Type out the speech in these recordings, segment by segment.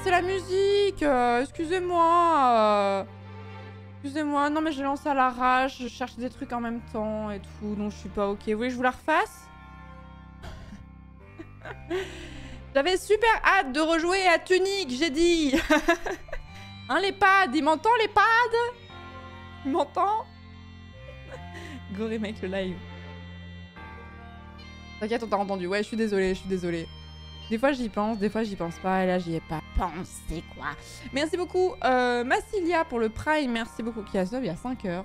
C'est la musique, excusez-moi. Excusez-moi, non mais j'ai lancé à l'arrache, je cherche des trucs en même temps et tout, donc je suis pas ok. Vous voulez que je vous la refasse? J'avais super hâte de rejouer à Tunic, j'ai dit. Hein, les pads, il m'entend les pads? Il m'entend? Go remake le live. T'inquiète, on t'a entendu. Ouais, je suis désolée, je suis désolée. Des fois j'y pense, des fois j'y pense pas, et là j'y ai pas pensé quoi. Merci beaucoup Massilia pour le Prime, merci beaucoup qui a sub il y a 5 heures.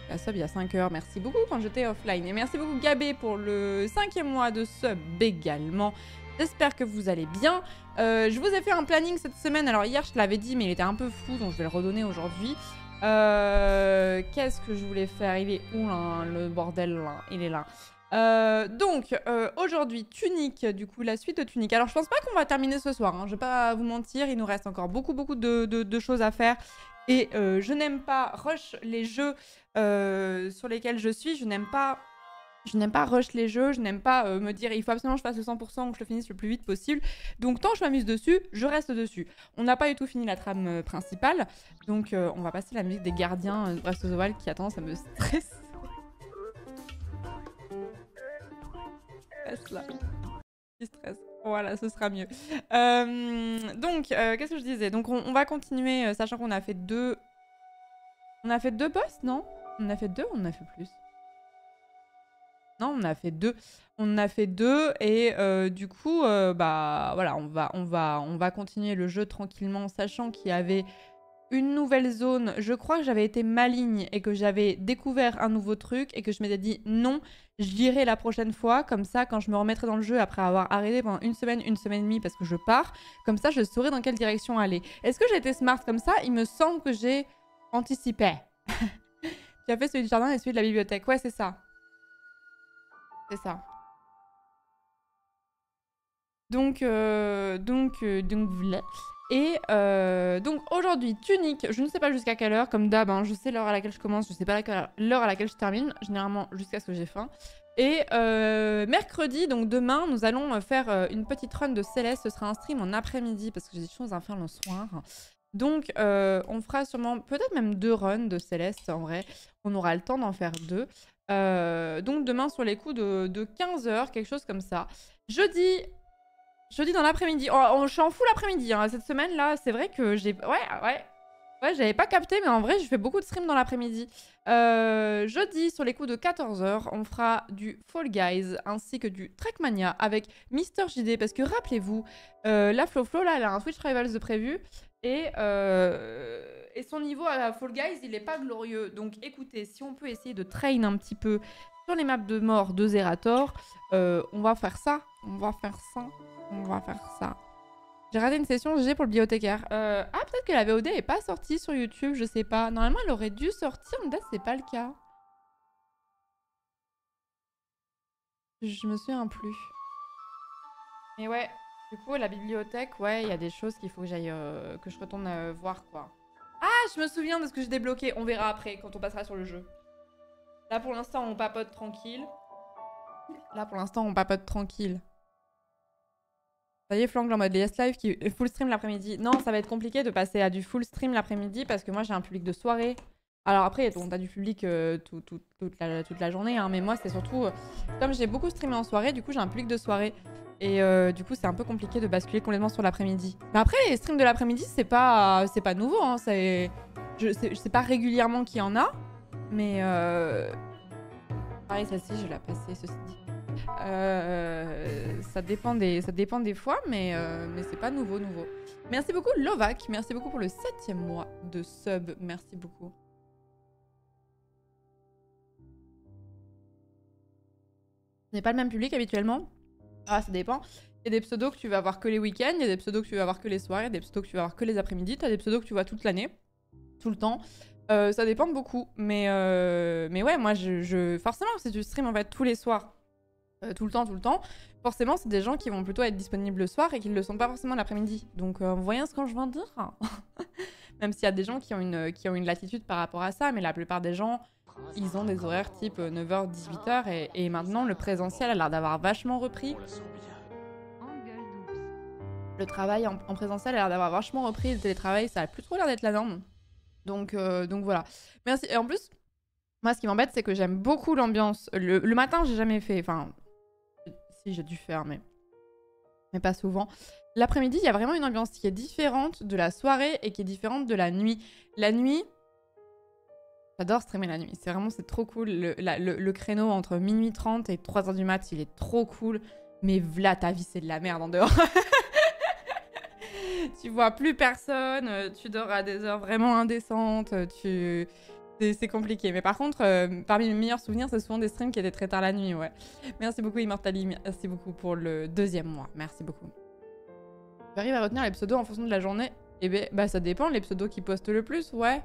Qui a sub il y a 5 heures, merci beaucoup quand j'étais offline. Et merci beaucoup Gabé pour le 5e mois de sub également. J'espère que vous allez bien. Je vous ai fait un planning cette semaine, alors hier je te l'avais dit mais il était un peu flou donc je vais le redonner aujourd'hui. Qu'est-ce que je voulais faire? Il est où là, le bordel là? Il est là. Donc, aujourd'hui, Tunic, du coup, la suite de Tunic. Alors, je pense pas qu'on va terminer ce soir, hein. Je vais pas vous mentir, il nous reste encore beaucoup de choses à faire. Et je n'aime pas rush les jeux sur lesquels je suis. Je n'aime pas rush les jeux, je n'aime pas me dire il faut absolument que je fasse le 100% ou que je le finisse le plus vite possible. Donc, tant que je m'amuse dessus, je reste dessus. On n'a pas du tout fini la trame principale. Donc, on va passer la musique des gardiens de Breath of the Wild qui a tendance à me stresser. Là. Qui stresse. Voilà, ce sera mieux. Donc, qu'est-ce que je disais? Donc, on va continuer, sachant qu'on a fait 2... On a fait 2 boss, non? On a fait 2 ou on en a fait plus? Non, on a fait 2. On a fait 2 et du coup, bah voilà, on va continuer le jeu tranquillement, sachant qu'il y avait une nouvelle zone. Je crois que j'avais été maligne et que j'avais découvert un nouveau truc et que je m'étais dit non, j'irai la prochaine fois. Comme ça, quand je me remettrai dans le jeu après avoir arrêté pendant une semaine et demie parce que je pars, comme ça, je saurai dans quelle direction aller. Est-ce que j'ai été smart comme ça? Il me semble que j'ai anticipé. Tu as fait celui du jardin et celui de la bibliothèque. Ouais, c'est ça. C'est ça. Donc voilà. Et donc aujourd'hui, Tunic, je ne sais pas jusqu'à quelle heure, comme d'hab, hein, je sais l'heure à laquelle je commence, je sais pas l'heure à laquelle je termine, généralement jusqu'à ce que j'ai faim. Et mercredi, donc demain, nous allons faire une petite run de Céleste, ce sera un stream en après-midi parce que j'ai des choses à faire le soir. Donc on fera sûrement, peut-être même 2 runs de Céleste en vrai, on aura le temps d'en faire 2. Donc demain sur les coups de 15 h, quelque chose comme ça. Jeudi dans l'après-midi. Je suis en full l'après-midi hein. Cette semaine-là. C'est vrai que j'ai... Ouais, j'avais pas capté, mais en vrai, je fais beaucoup de streams dans l'après-midi. Jeudi, sur les coups de 14 h, on fera du Fall Guys ainsi que du Trackmania avec Mister JD. Parce que rappelez-vous, la Flo, là, elle a un Switch Rivals de prévu. Et son niveau à la Fall Guys, il est pas glorieux. Donc écoutez, si on peut essayer de train un petit peu sur les maps de mort de Zerator, on va faire ça. On va faire ça. J'ai raté une session GG pour le bibliothécaire. Peut-être que la VOD est pas sortie sur YouTube, je sais pas. Normalement, elle aurait dû sortir, mais peut-être c'est pas le cas. Je me souviens plus. Mais ouais, du coup, la bibliothèque, ouais, il y a des choses qu'il faut que j'aille, que je retourne voir, quoi. Ah, je me souviens de ce que j'ai débloqué. On verra après, quand on passera sur le jeu. Là, pour l'instant, on papote tranquille. Ça y est, Flangle en mode les live qui est full stream l'après-midi. Non, ça va être compliqué de passer à du full stream l'après-midi parce que moi j'ai un public de soirée. Alors après, bon, t'as du public toute la journée, hein, mais moi c'est surtout... comme j'ai beaucoup streamé en soirée, du coup j'ai un public de soirée. Et du coup c'est un peu compliqué de basculer complètement sur l'après-midi. Mais après, les streams de l'après-midi, c'est pas nouveau. Hein, je sais pas régulièrement qu'il y en a, mais... Pareil, celle-ci, je vais la passer, ceci dit. Ça dépend des fois, mais c'est pas nouveau. Merci beaucoup Lovac, merci beaucoup pour le 7e mois de sub, merci beaucoup. Ce n'est pas le même public habituellement. Ah, ça dépend. Il y a des pseudos que tu vas voir que les week-ends, il y a des pseudos que tu vas voir que les soirs, il y a des pseudos que tu vas voir que les après-midi, tu as des pseudos que tu vois toute l'année, tout le temps. Ça dépend beaucoup, mais ouais, moi forcément si tu stream en fait tous les soirs, tout le temps, forcément c'est des gens qui vont plutôt être disponibles le soir et qui ne le sont pas forcément l'après-midi. Donc vous voyez ce que je viens de dire. Même s'il y a des gens qui ont une latitude par rapport à ça, mais la plupart des gens, ils ont des horaires type 9h, 18h et maintenant le présentiel a l'air d'avoir vachement repris. le travail en présentiel a l'air d'avoir vachement repris. Le télétravail, ça a plus trop l'air d'être la norme. Donc voilà. Merci. Et en plus, moi, ce qui m'embête, c'est que j'aime beaucoup l'ambiance. Le matin, j'ai jamais fait. Enfin, si, j'ai dû faire, mais pas souvent. L'après-midi, il y a vraiment une ambiance qui est différente de la soirée et qui est différente de la nuit. La nuit, j'adore streamer la nuit. C'est trop cool. Le créneau entre minuit 30 et 3h du mat, il est trop cool. Mais là, ta vie, c'est de la merde en dehors. Tu vois plus personne, tu dors à des heures vraiment indécentes, c'est compliqué. Mais par contre, parmi mes meilleurs souvenirs, c'est souvent des streams qui étaient très tard la nuit, ouais. Merci beaucoup Immortali, merci beaucoup pour le 2e mois, merci beaucoup. J'arrive à retenir les pseudos en fonction de la journée. Eh ben, bah ça dépend, les pseudos qui postent le plus, ouais.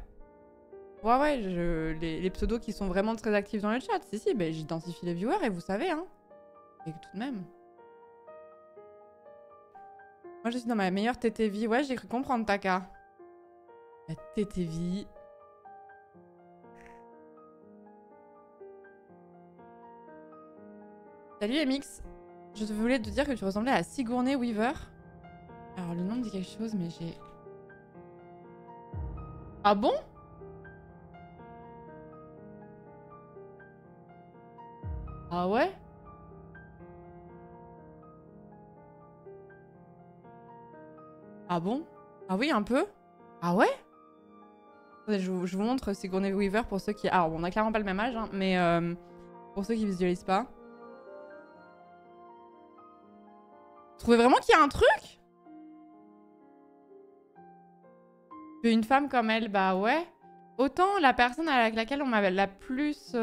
Ouais, les pseudos qui sont vraiment très actifs dans le chat, si, ben j'identifie les viewers et vous savez, hein. Et tout de même. Moi, je suis dans ma meilleure TTV. Ouais, j'ai cru comprendre, Taka. La TTV. Salut, MX. Je voulais te dire que tu ressemblais à Sigourney Weaver. Alors, le nom me dit quelque chose, mais j'ai... Ah bon? Ah ouais? Ah bon? Ah oui, un peu? Ah ouais? Attendez, je vous montre Sigourney Weaver pour ceux qui... Alors, bon, on a clairement pas le même âge, hein, mais pour ceux qui visualisent pas. Vous trouvez vraiment qu'il y a un truc? Une femme comme elle, bah ouais. Autant la personne avec laquelle on m'a la plus...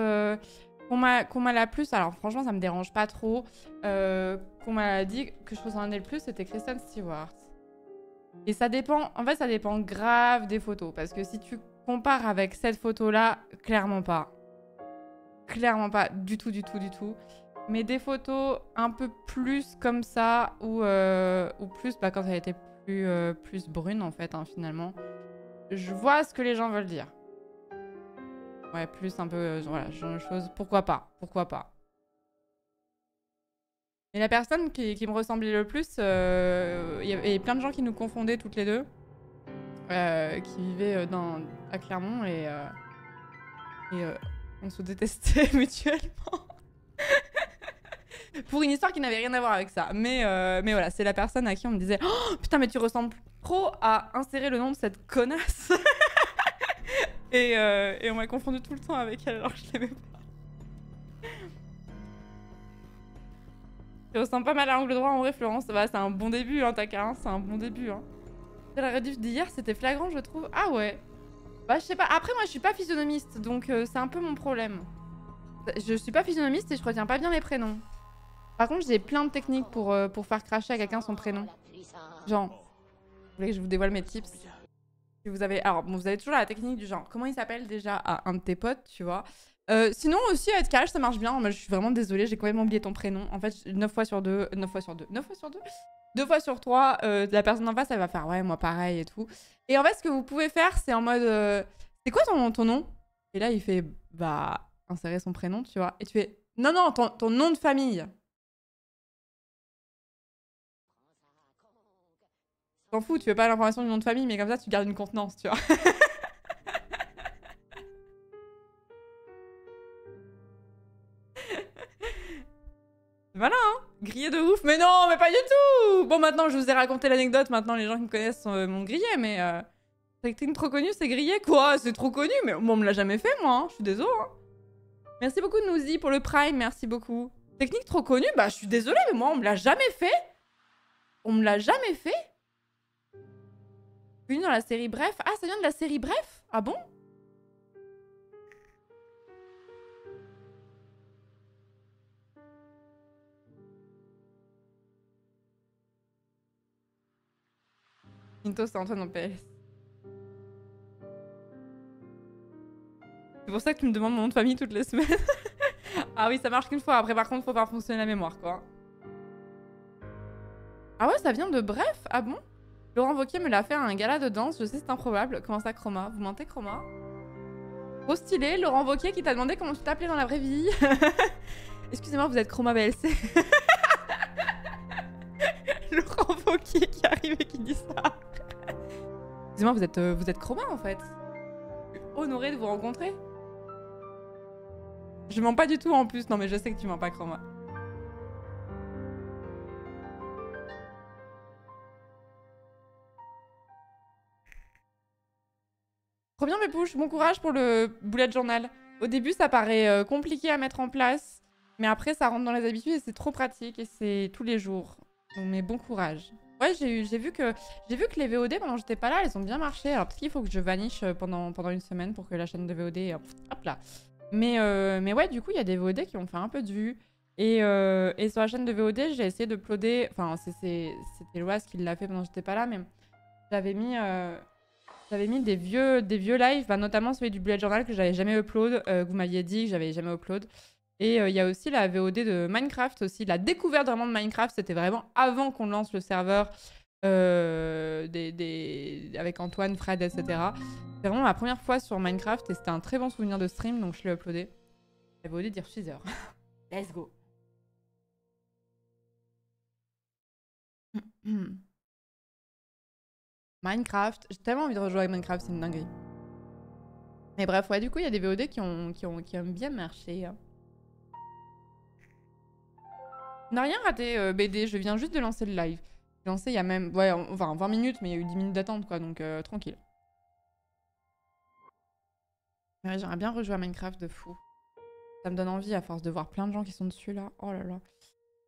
qu'on m'a la plus... Alors, franchement, ça me dérange pas trop. Qu'on m'a dit que je ressemblais le plus, c'était Kristen Stewart. Et ça dépend, en fait, ça dépend grave des photos. Parce que si tu compares avec cette photo-là, clairement pas. Clairement pas, du tout. Mais des photos un peu plus comme ça, ou plus, bah, quand elle était plus brune, en fait, hein, finalement. Je vois ce que les gens veulent dire. Ouais, plus un peu, voilà, ce genre de choses. Pourquoi pas? Et la personne qui me ressemblait le plus, il y avait plein de gens qui nous confondaient toutes les deux, qui vivaient à Clermont et on se détestait mutuellement. Pour une histoire qui n'avait rien à voir avec ça. Mais voilà, c'est la personne à qui on me disait « Oh putain, mais tu ressembles trop à insérer le nom de cette connasse !» et on m'a confondu tout le temps avec elle alors que je l'aimais pas. Tu ressembles pas mal à Angle Droit en vrai, Florence. Bah, c'est un bon début, hein, Taka, hein, c'est un bon début. Hein. La rediff d'hier, c'était flagrant, je trouve. Ah ouais. Bah, je sais pas. Après, moi, je suis pas physionomiste, donc c'est un peu mon problème. Je suis pas physionomiste et je retiens pas bien les prénoms. Par contre, j'ai plein de techniques pour faire cracher à quelqu'un son prénom. Genre, vous voulez que je vous dévoile mes tips? Si vous avez... Alors, bon, vous avez toujours la technique du genre, comment il s'appelle déjà à un de tes potes, tu vois. Sinon aussi, être cash, ça marche bien. Moi, je suis vraiment désolée, j'ai quand même oublié ton prénom. En fait, 9 fois sur 2, 2 fois sur 3, la personne en face, elle va faire ouais, moi pareil et tout. Et en fait, ce que vous pouvez faire, c'est en mode c'est quoi ton nom? Et là, il fait bah, insérer son prénom, tu vois. Et tu fais non, ton nom de famille. T'en fous, tu veux pas l'information du nom de famille, mais comme ça, tu gardes une contenance, tu vois. Voilà, hein, grillé de ouf. Mais non, mais pas du tout. Bon, maintenant, je vous ai raconté l'anecdote. Maintenant, les gens qui me connaissent m'ont grillé, mais... Technique trop connue, c'est grillé, quoi. C'est trop connu, mais moi, on me l'a jamais fait, moi. Hein. Je suis désolée. Hein. Merci beaucoup, Nouzi, pour le Prime. Merci beaucoup. Technique trop connue, bah, je suis désolée, mais moi, on me l'a jamais fait. On me l'a jamais fait. Venu dans la série Bref. Ah, ça vient de la série Bref? Ah bon? Pinto, c'est Antoine en PS. C'est pour ça que tu me demandes mon nom de famille toutes les semaines. Ah oui, ça marche qu'une fois. Après, par contre, faut faire fonctionner la mémoire, quoi. Ah ouais, ça vient de Bref? Ah bon? Laurent Wauquiez me l'a fait à un gala de danse. Je sais, c'est improbable. Comment ça, Chroma? Vous mentez, Chroma? Trop stylé. Laurent Wauquiez qui t'a demandé comment tu t'appelais dans la vraie vie. Excusez-moi, vous êtes Chroma BLC. Laurent Wauquiez qui qui arrive et qui dit ça. Excusez-moi, vous êtes Chroma en fait. Je suis honorée de vous rencontrer. Je mens pas du tout en plus. Non mais je sais que tu mens pas, Chroma. Trop bien mes pouches, bon courage pour le bullet journal. Au début ça paraît compliqué à mettre en place, mais après ça rentre dans les habitudes et c'est trop pratique et c'est tous les jours. Donc mais bon courage. Ouais, j'ai vu que les VOD pendant que j'étais pas là, elles ont bien marché. Alors peut-être qu'il faut que je vaniche pendant une semaine pour que la chaîne de VOD hop là. Mais ouais, du coup, il y a des VOD qui ont fait un peu de vues. Et sur la chaîne de VOD, j'ai essayé de uploader. Enfin, c'était Loas qui l'a fait pendant que j'étais pas là, mais j'avais mis des vieux lives, bah, notamment celui du bullet journal que j'avais jamais upload, que vous m'aviez dit que j'avais jamais upload. Et il y a aussi la VOD de Minecraft aussi. La découverte vraiment de Minecraft, c'était vraiment avant qu'on lance le serveur avec Antoine, Fred, etc. C'était vraiment ma première fois sur Minecraft et c'était un très bon souvenir de stream, donc je l'ai uploadé. La VOD d'Irfeezer. Let's go. Minecraft, j'ai tellement envie de rejouer avec Minecraft, c'est une dinguerie. Mais bref, ouais, du coup, il y a des VOD qui ont bien marché. On n'a rien raté, BD, je viens juste de lancer le live. J'ai lancé il y a même, ouais, enfin 20 minutes, mais il y a eu 10 minutes d'attente, quoi, donc tranquille. Ouais, j'aimerais bien rejouer à Minecraft de fou. Ça me donne envie à force de voir plein de gens qui sont dessus, là. Oh là là.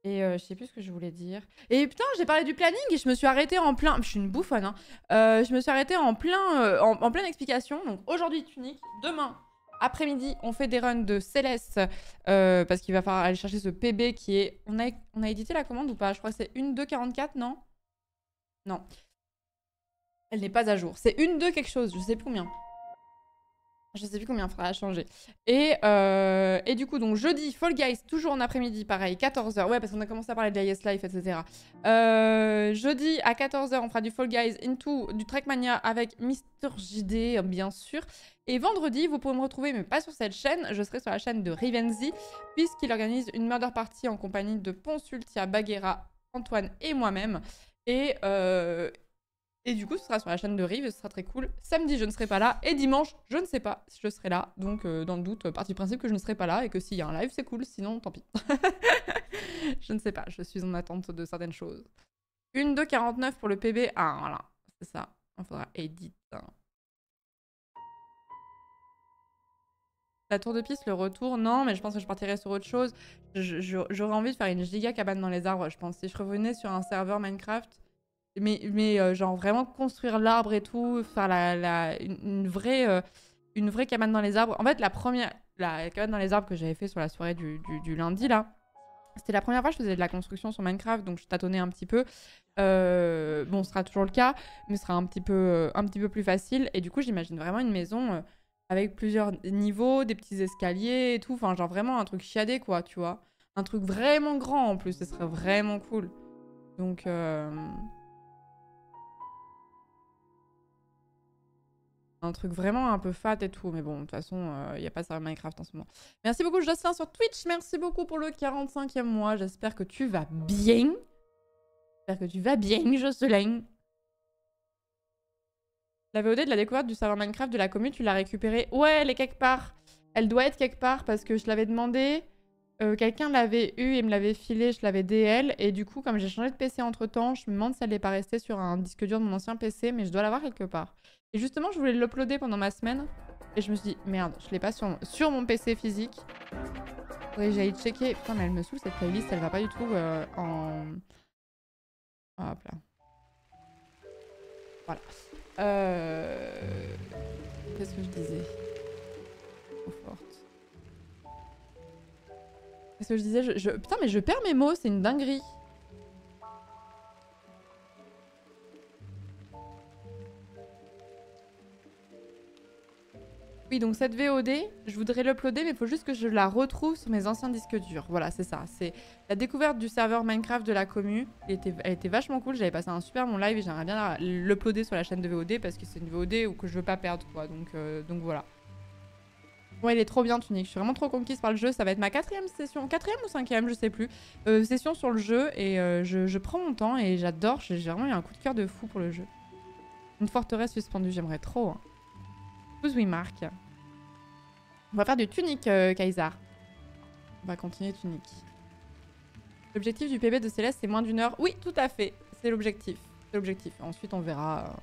Et je sais plus ce que je voulais dire. Et putain, j'ai parlé du planning et je me suis arrêtée en plein... Je suis une bouffonne, hein. Je me suis arrêtée en pleine explication. Donc aujourd'hui, Tunic. Demain, après-midi, on fait des runs de Céleste. Parce qu'il va falloir aller chercher ce PB qui est... On a édité la commande ou pas? Je crois que c'est une 2,44, non? Non. Elle n'est pas à jour. C'est une 2 quelque chose, je sais plus combien. Je sais plus combien il faudra changer. Et du coup, donc jeudi, Fall Guys, toujours en après-midi, pareil, 14h. Ouais, parce qu'on a commencé à parler de l'IS Life, etc. Jeudi, à 14h, on fera du Fall Guys into du Trackmania avec Mister JD, bien sûr. Et vendredi, vous pouvez me retrouver, mais pas sur cette chaîne, je serai sur la chaîne de Rivenzi, puisqu'il organise une murder party en compagnie de Ponsultia, Baguera, Antoine et moi-même. Et du coup, ce sera sur la chaîne de Rive, ce sera très cool. Samedi, je ne serai pas là. Et dimanche, je ne sais pas si je serai là. Donc, dans le doute, parti du principe que je ne serai pas là. Et que s'il y a un live, c'est cool. Sinon, tant pis. Je ne sais pas. Je suis en attente de certaines choses. Une 2,49 pour le PB. Ah, voilà. C'est ça. Il faudra edit. La tour de piste, le retour, non. Mais je pense que je partirai sur autre chose. J'aurais envie de faire une giga cabane dans les arbres, je pense. Si je revenais sur un serveur Minecraft... Mais genre vraiment construire l'arbre et tout, faire une vraie cabane dans les arbres. En fait, la cabane dans les arbres que j'avais fait sur la soirée du lundi, là, c'était la première fois que je faisais de la construction sur Minecraft, donc je tâtonnais un petit peu. Bon, ce sera toujours le cas, mais ce sera un petit peu plus facile. Et du coup, j'imagine vraiment une maison avec plusieurs niveaux, des petits escaliers et tout. Enfin, genre vraiment un truc chiadé, quoi, tu vois. Un truc vraiment grand, en plus, ce serait vraiment cool. Donc... un truc vraiment un peu fat et tout. Mais bon, de toute façon, il n'y a pas ça Minecraft en ce moment. Merci beaucoup, Jocelyn, sur Twitch. Merci beaucoup pour le 45e mois. J'espère que tu vas bien. J'espère que tu vas bien, Jocelyn. La VOD de la découverte du serveur Minecraft de la commune, tu l'as récupérée? Ouais, elle est quelque part. Elle doit être quelque part parce que je l'avais demandé. Quelqu'un l'avait eu et me l'avait filé. Je l'avais DL. Et du coup, comme j'ai changé de PC entre-temps, je me demande si elle n'est pas restée sur un disque dur de mon ancien PC. Mais je dois l'avoir quelque part. Et justement, je voulais l'uploader pendant ma semaine. Et je me suis dit, merde, je l'ai pas sur mon PC physique. Faudrait que j'aille checker. Putain, mais elle me saoule cette playlist. Elle va pas du tout en... Hop là. Voilà. Qu'est-ce que je disais? Trop forte. Qu'est-ce que je disais? Putain, mais je perds mes mots. C'est une dinguerie. Oui, donc cette VOD, je voudrais l'uploader, mais il faut juste que je la retrouve sur mes anciens disques durs. Voilà, c'est ça. C'est la découverte du serveur Minecraft de la commu. Elle était vachement cool. J'avais passé un super bon live et j'aimerais bien l'uploader sur la chaîne de VOD parce que c'est une VOD que je veux pas perdre, quoi. Donc voilà. Ouais, il est trop bien, Tunic. Je suis vraiment trop conquise par le jeu. Ça va être ma 4e session. 4e ou 5e, je sais plus. Session sur le jeu. Et je prends mon temps et j'adore. J'ai vraiment eu un coup de cœur de fou pour le jeu. Une forteresse suspendue, j'aimerais trop. Hein. 12 oui, marque. On va faire du Tunic, Kaysar. On va continuer Tunic. L'objectif du PB de Céleste, c'est moins d'1 heure. Oui, tout à fait. C'est l'objectif. C'est l'objectif. Ensuite, on verra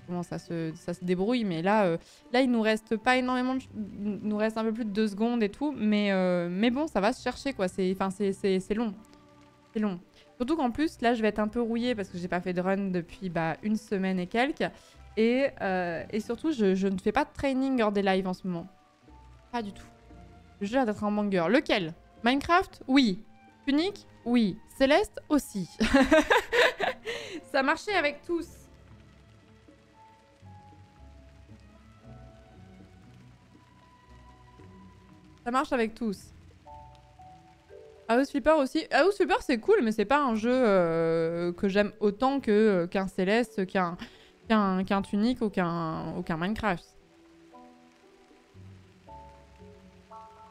comment ça se débrouille. Mais là, il nous reste pas énormément. Il nous reste un peu plus de 2 secondes et tout. Mais bon, ça va se chercher, quoi. C'est long. C'est long. Surtout qu'en plus, là, je vais être un peu rouillée parce que j'ai pas fait de run depuis une semaine et quelques. Et surtout, je ne fais pas de training hors des lives en ce moment. Pas du tout. Le jeu a d'être un banger. Lequel? Minecraft? Oui. Tunic? Oui. Céleste? Aussi. Ça marchait avec tous. Ça marche avec tous. House Flipper aussi. House Flipper, c'est cool, mais c'est pas un jeu que j'aime autant qu'un Céleste, qu'un Tunic ou qu'un Minecraft.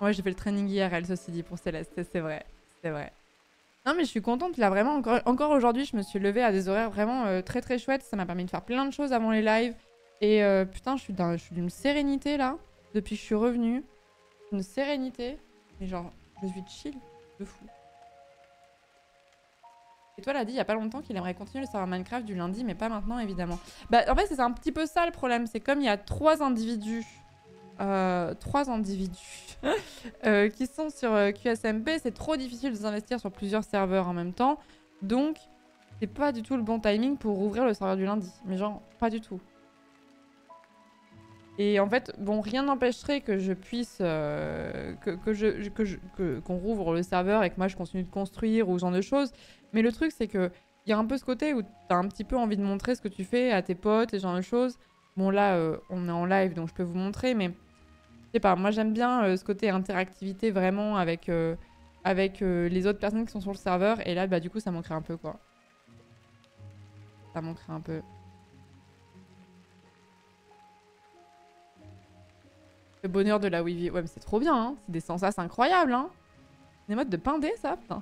Ouais, j'ai fait le training IRL, ceci dit, pour Céleste, c'est vrai. C'est vrai. Non, mais je suis contente, là, vraiment. Encore aujourd'hui, je me suis levée à des horaires vraiment très très chouettes. Ça m'a permis de faire plein de choses avant les lives. Et putain, je suis d'une sérénité, là, depuis que je suis revenue. Une sérénité. Mais genre, je suis chill de fou. Et toi, l'a dit il y a pas longtemps qu'il aimerait continuer le serveur Minecraft du lundi, mais pas maintenant, évidemment. Bah, en fait, c'est un petit peu ça le problème. C'est comme il y a 3 individus qui sont sur QSMP, c'est trop difficile de s'investir sur plusieurs serveurs en même temps. Donc, c'est pas du tout le bon timing pour ouvrir le serveur du lundi. Mais genre, pas du tout. Et en fait, bon, rien n'empêcherait que je puisse... qu'on rouvre le serveur et que moi je continue de construire ou ce genre de choses. Mais le truc, c'est que il y a un peu ce côté où t'as un petit peu envie de montrer ce que tu fais à tes potes et ce genre de choses. Bon, là, on est en live, donc je peux vous montrer, mais... Je sais pas, moi j'aime bien ce côté interactivité vraiment avec les autres personnes qui sont sur le serveur. Et là, bah du coup, ça manquerait un peu, quoi. Ça manquerait un peu. Le bonheur de la Wii. Ouais, mais c'est trop bien, hein. C'est des sensations incroyables, hein. Des modes de pindé, ça, putain.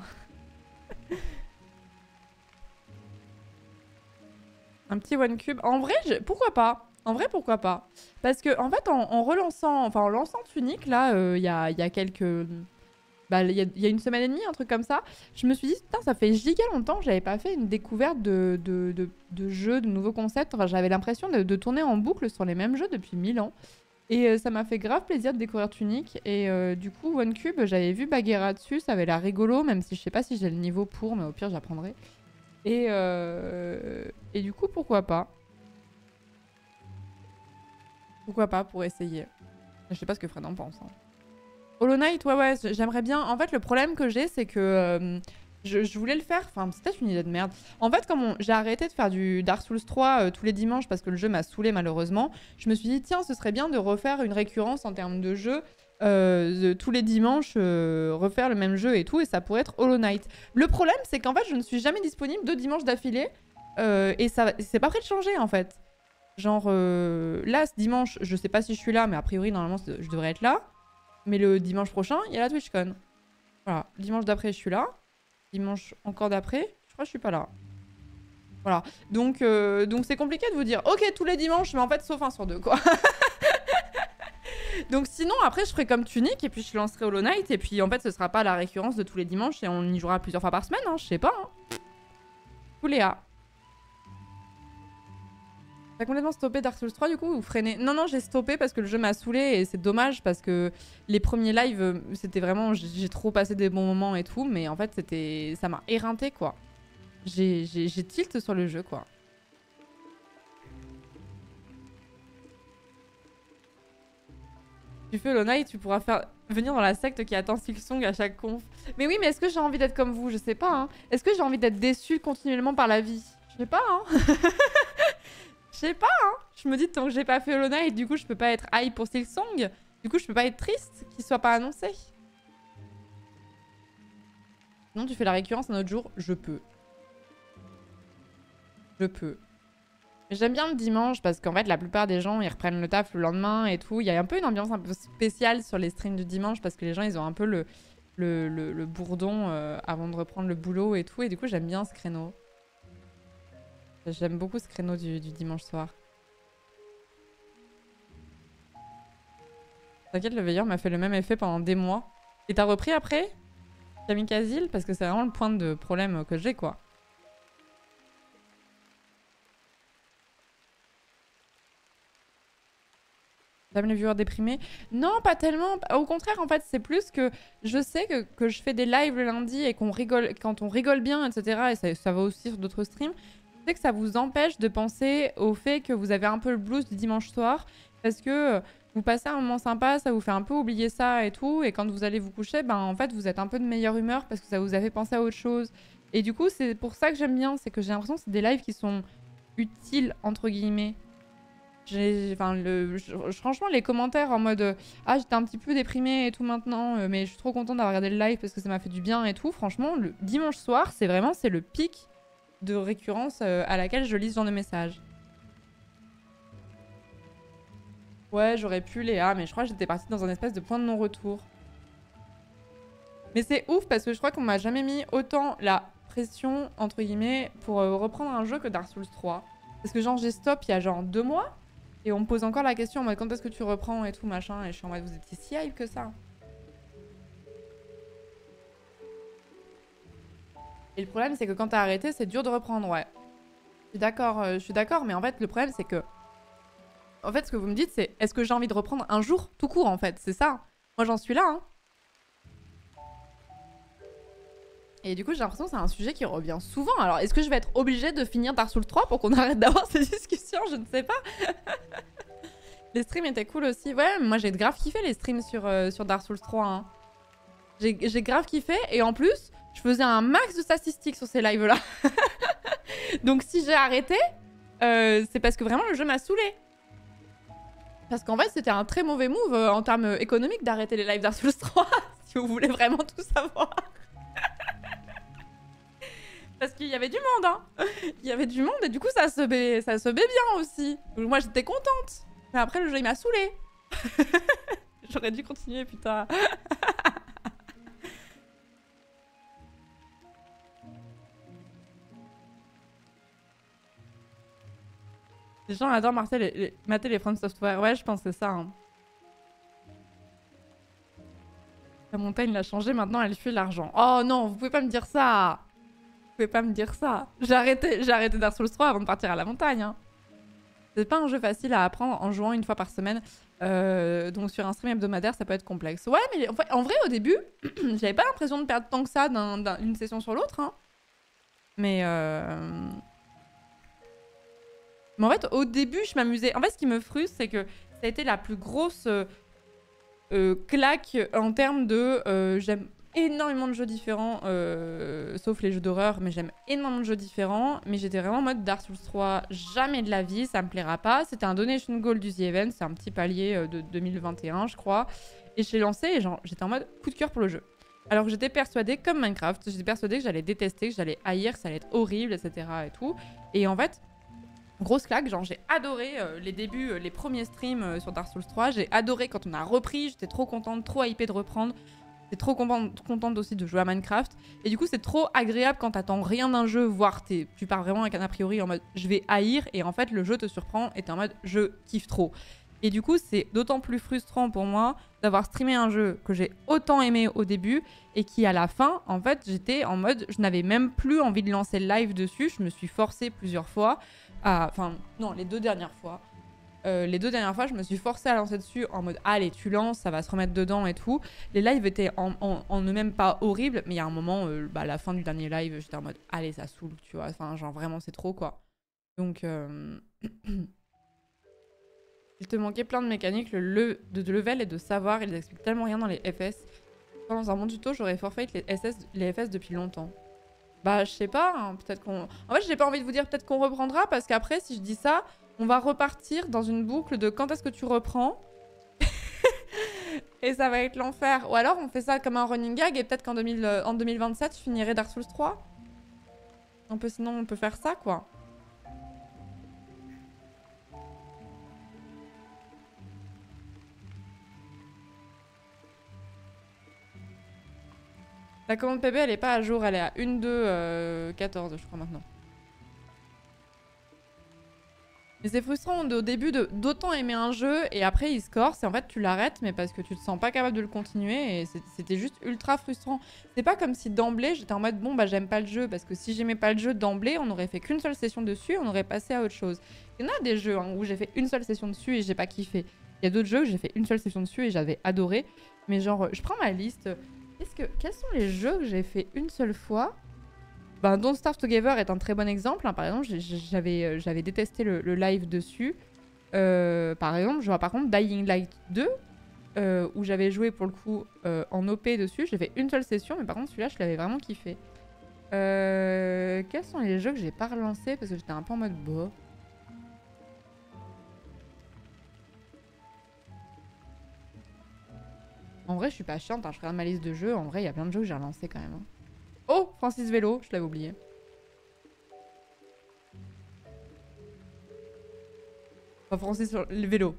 Un petit one cube. En vrai, pourquoi pas? En vrai, pourquoi pas? Parce que, en fait, en relançant... Enfin, en lançant Tunic, là, il y a quelques... Bah, il y a une semaine et demie, un truc comme ça. Je me suis dit, putain, ça fait giga longtemps que j'avais pas fait une découverte de jeux, de nouveaux concepts. Enfin, j'avais l'impression de tourner en boucle sur les mêmes jeux depuis 1000 ans. Et ça m'a fait grave plaisir de découvrir Tunic. Et du coup, OneCube, j'avais vu Bagheera dessus, ça avait l'air rigolo, même si je sais pas si j'ai le niveau pour, mais au pire, j'apprendrai. Et du coup, pourquoi pas? Pourquoi pas pour essayer? Je sais pas ce que Fred en pense. Hein. Hollow Knight, ouais, j'aimerais bien. En fait, le problème que j'ai, c'est que je voulais le faire. Enfin, c'est peut-être une idée de merde. En fait, comme j'ai arrêté de faire du Dark Souls 3 tous les dimanches parce que le jeu m'a saoulé malheureusement, je me suis dit, tiens, ce serait bien de refaire une récurrence en termes de jeu. Tous les dimanches, refaire le même jeu et tout, et ça pourrait être Hollow Knight. Le problème, c'est qu'en fait, je ne suis jamais disponible 2 dimanches d'affilée, et c'est pas prêt de changer en fait. Genre, là, ce dimanche, je sais pas si je suis là, mais a priori, normalement, je devrais être là. Mais le dimanche prochain, il y a la TwitchCon. Voilà, dimanche d'après, je suis là. Dimanche encore d'après, je crois que je suis pas là. Voilà, donc c'est compliqué de vous dire, ok, tous les dimanches, mais en fait, sauf un sur deux, quoi. Donc sinon, après, je ferai comme Tunic, et puis je lancerai Hollow Knight, et puis en fait, ce sera pas la récurrence de tous les dimanches, et on y jouera plusieurs fois par semaine, hein, je sais pas. Hein. Léa. T'as complètement stoppé Dark Souls 3 du coup ou freiné? Non, j'ai stoppé parce que le jeu m'a saoulé et c'est dommage parce que les premiers lives, c'était vraiment... J'ai trop passé des bons moments et tout, mais en fait, ça m'a éreinté quoi. J'ai tilt sur le jeu quoi. Tu fais Hollow Knight, tu pourras venir dans la secte qui attend Silksong à chaque conf. Mais oui, mais est-ce que j'ai envie d'être comme vous? Je sais pas. Hein. Est-ce que j'ai envie d'être déçue continuellement par la vie? Je sais pas. Hein. Je sais pas, hein. Je me dis, tant que j'ai pas fait Hollow Knight, du coup, je peux pas être hype pour Silksong. Du coup, je peux pas être triste qu'il soit pas annoncé. Non, tu fais la récurrence un autre jour. Je peux. Je peux. J'aime bien le dimanche parce qu'en fait, la plupart des gens, ils reprennent le taf le lendemain et tout. Il y a un peu une ambiance un peu spéciale sur les streams du dimanche parce que les gens, ils ont un peu le bourdon avant de reprendre le boulot et tout. Et du coup, j'aime bien ce créneau. J'aime beaucoup ce créneau du dimanche soir. T'inquiète, le veilleur m'a fait le même effet pendant des mois. Et t'as repris après, Kamikaze? Parce que c'est vraiment le point de problème que j'ai, quoi. J'aime les viewers déprimés. Non, pas tellement. Au contraire, en fait, c'est plus que je sais que je fais des lives le lundi et qu'on rigole, quand on rigole bien, etc. Et ça va aussi sur d'autres streams. Je sais que ça vous empêche de penser au fait que vous avez un peu le blues du dimanche soir. Parce que vous passez un moment sympa, ça vous fait un peu oublier ça et tout. Et quand vous allez vous coucher, ben, en fait, vous êtes un peu de meilleure humeur parce que ça vous a fait penser à autre chose. Et du coup, c'est pour ça que j'aime bien. C'est que j'ai l'impression que c'est des lives qui sont utiles, entre guillemets. Franchement, les commentaires en mode ah, j'étais un petit peu déprimée et tout maintenant, mais je suis trop contente d'avoir regardé le live parce que ça m'a fait du bien et tout. Franchement, le dimanche soir, c'est le pic de récurrence à laquelle je lis ce genre de messages. Ouais, j'aurais pu, Léa, mais je crois que j'étais partie dans un espèce de point de non-retour. Mais c'est ouf parce que je crois qu'on m'a jamais mis autant la pression, entre guillemets, pour reprendre un jeu que Dark Souls 3. Parce que genre, j'ai stop il y a genre 2 mois. Et on me pose encore la question en mode quand est-ce que tu reprends et tout machin. Et je suis en mode vous étiez si hype que ça. Et le problème c'est que quand t'as arrêté c'est dur de reprendre, ouais. Je suis d'accord, mais en fait le problème c'est que... En fait ce que vous me dites c'est est-ce que j'ai envie de reprendre un jour tout court en fait, c'est ça. Moi j'en suis là, hein. Et du coup j'ai l'impression que c'est un sujet qui revient souvent. Alors est-ce que je vais être obligée de finir Dark Souls 3 pour qu'on arrête d'avoir ces discussions? Je ne sais pas. Les streams étaient cool aussi. Ouais, moi j'ai grave kiffé les streams sur Dark Souls 3. Hein. J'ai grave kiffé. Et en plus, je faisais un max de statistiques sur ces lives-là. Donc si j'ai arrêté, c'est parce que vraiment le jeu m'a saoulé. Parce qu'en fait, c'était un très mauvais move en termes économiques d'arrêter les lives Dark Souls 3. Si vous voulez vraiment tout savoir. Parce qu'il y avait du monde, hein. Il y avait du monde et du coup, ça se met bien aussi. Donc, moi, j'étais contente. Mais après, le jeu, il m'a saoulé. J'aurais dû continuer, putain. Les gens adorent mater les From Software. Ouais, je pense que c'est ça. Hein. La montagne l'a changé, maintenant elle fuit l'argent. Oh non, vous pouvez pas me dire ça. Vous pouvez pas me dire ça. J'ai arrêté Dark Souls 3 avant de partir à la montagne. Hein. C'est pas un jeu facile à apprendre en jouant une fois par semaine. Donc sur un stream hebdomadaire, ça peut être complexe. Ouais, mais en vrai, au début, j'avais pas l'impression de perdre tant que ça d'une session sur l'autre. Hein. Mais en fait, au début, je m'amusais. En fait, ce qui me frustre, c'est que ça a été la plus grosse claque en termes de... j'aime énormément de jeux différents, sauf les jeux d'horreur, mais j'aime énormément de jeux différents. Mais j'étais vraiment en mode Dark Souls 3, jamais de la vie, ça me plaira pas. C'était un donation goal du The Event, c'est un petit palier de 2021, je crois. Et je l'ai lancé et j'étais en mode coup de cœur pour le jeu. Alors que j'étais persuadée, comme Minecraft, j'étais persuadée que j'allais détester, que j'allais haïr, que ça allait être horrible, etc. et tout. Et en fait... Grosse claque, genre j'ai adoré les débuts, les premiers streams sur Dark Souls 3. J'ai adoré quand on a repris, j'étais trop contente, trop hypée de reprendre. J'étais trop contente aussi de jouer à Minecraft. Et du coup, c'est trop agréable quand t'attends rien d'un jeu, voire tu pars vraiment avec un a priori en mode je vais haïr. Et en fait, le jeu te surprend et t'es en mode je kiffe trop. Et du coup, c'est d'autant plus frustrant pour moi d'avoir streamé un jeu que j'ai autant aimé au début et qui, à la fin, en fait, j'étais en mode je n'avais même plus envie de lancer le live dessus. Je me suis forcée plusieurs fois. Enfin, non, les 2 dernières fois. Les 2 dernières fois, je me suis forcée à lancer dessus en mode allez, tu lances, ça va se remettre dedans et tout. Les lives étaient en eux-mêmes pas horribles, mais il y a un moment, à la fin du dernier live, j'étais en mode allez, ça saoule, tu vois. Enfin, genre vraiment, c'est trop quoi. Donc, il te manquait plein de mécaniques, de level et de savoir. Ils expliquent tellement rien dans les FS. Dans un bon tuto, j'aurais forfait les FS depuis longtemps. Bah, je sais pas, hein, peut-être qu'on... En fait, j'ai pas envie de vous dire peut-être qu'on reprendra, parce qu'après, si je dis ça, on va repartir dans une boucle de quand est-ce que tu reprends. Et ça va être l'enfer. Ou alors, on fait ça comme un running gag, et peut-être qu'en 2027, je finirai Dark Souls 3. Sinon, on peut faire ça, quoi. La commande PB, elle est pas à jour, elle est à 1.2.14, je crois, maintenant. Mais c'est frustrant au début d'autant aimer un jeu et après il score, c'est en fait tu l'arrêtes mais parce que tu te sens pas capable de le continuer et c'était juste ultra frustrant. C'est pas comme si d'emblée j'étais en mode bon bah j'aime pas le jeu parce que si j'aimais pas le jeu d'emblée on aurait fait qu'une seule session dessus et on aurait passé à autre chose. Il y en a des jeux hein, où j'ai fait une seule session dessus et j'ai pas kiffé. Il y a d'autres jeux où j'ai fait une seule session dessus et j'avais adoré. Mais genre je prends ma liste. Quels sont les jeux que j'ai fait une seule fois? Ben, Don't Starve Together est un très bon exemple. Hein. Par exemple, j'avais détesté le live dessus. Par exemple, je vois par contre Dying Light 2, où j'avais joué pour le coup en OP dessus. J'ai fait une seule session, mais par contre celui-là, je l'avais vraiment kiffé. Quels sont les jeux que j'ai pas relancés parce que j'étais un peu en mode boh. En vrai, je suis pas chiante. Hein. Je regarde ma liste de jeux. En vrai, il y a plein de jeux que j'ai relancés quand même. Hein. Oh, Francis Vélo, je l'avais oublié. Enfin, Francis sur le vélo.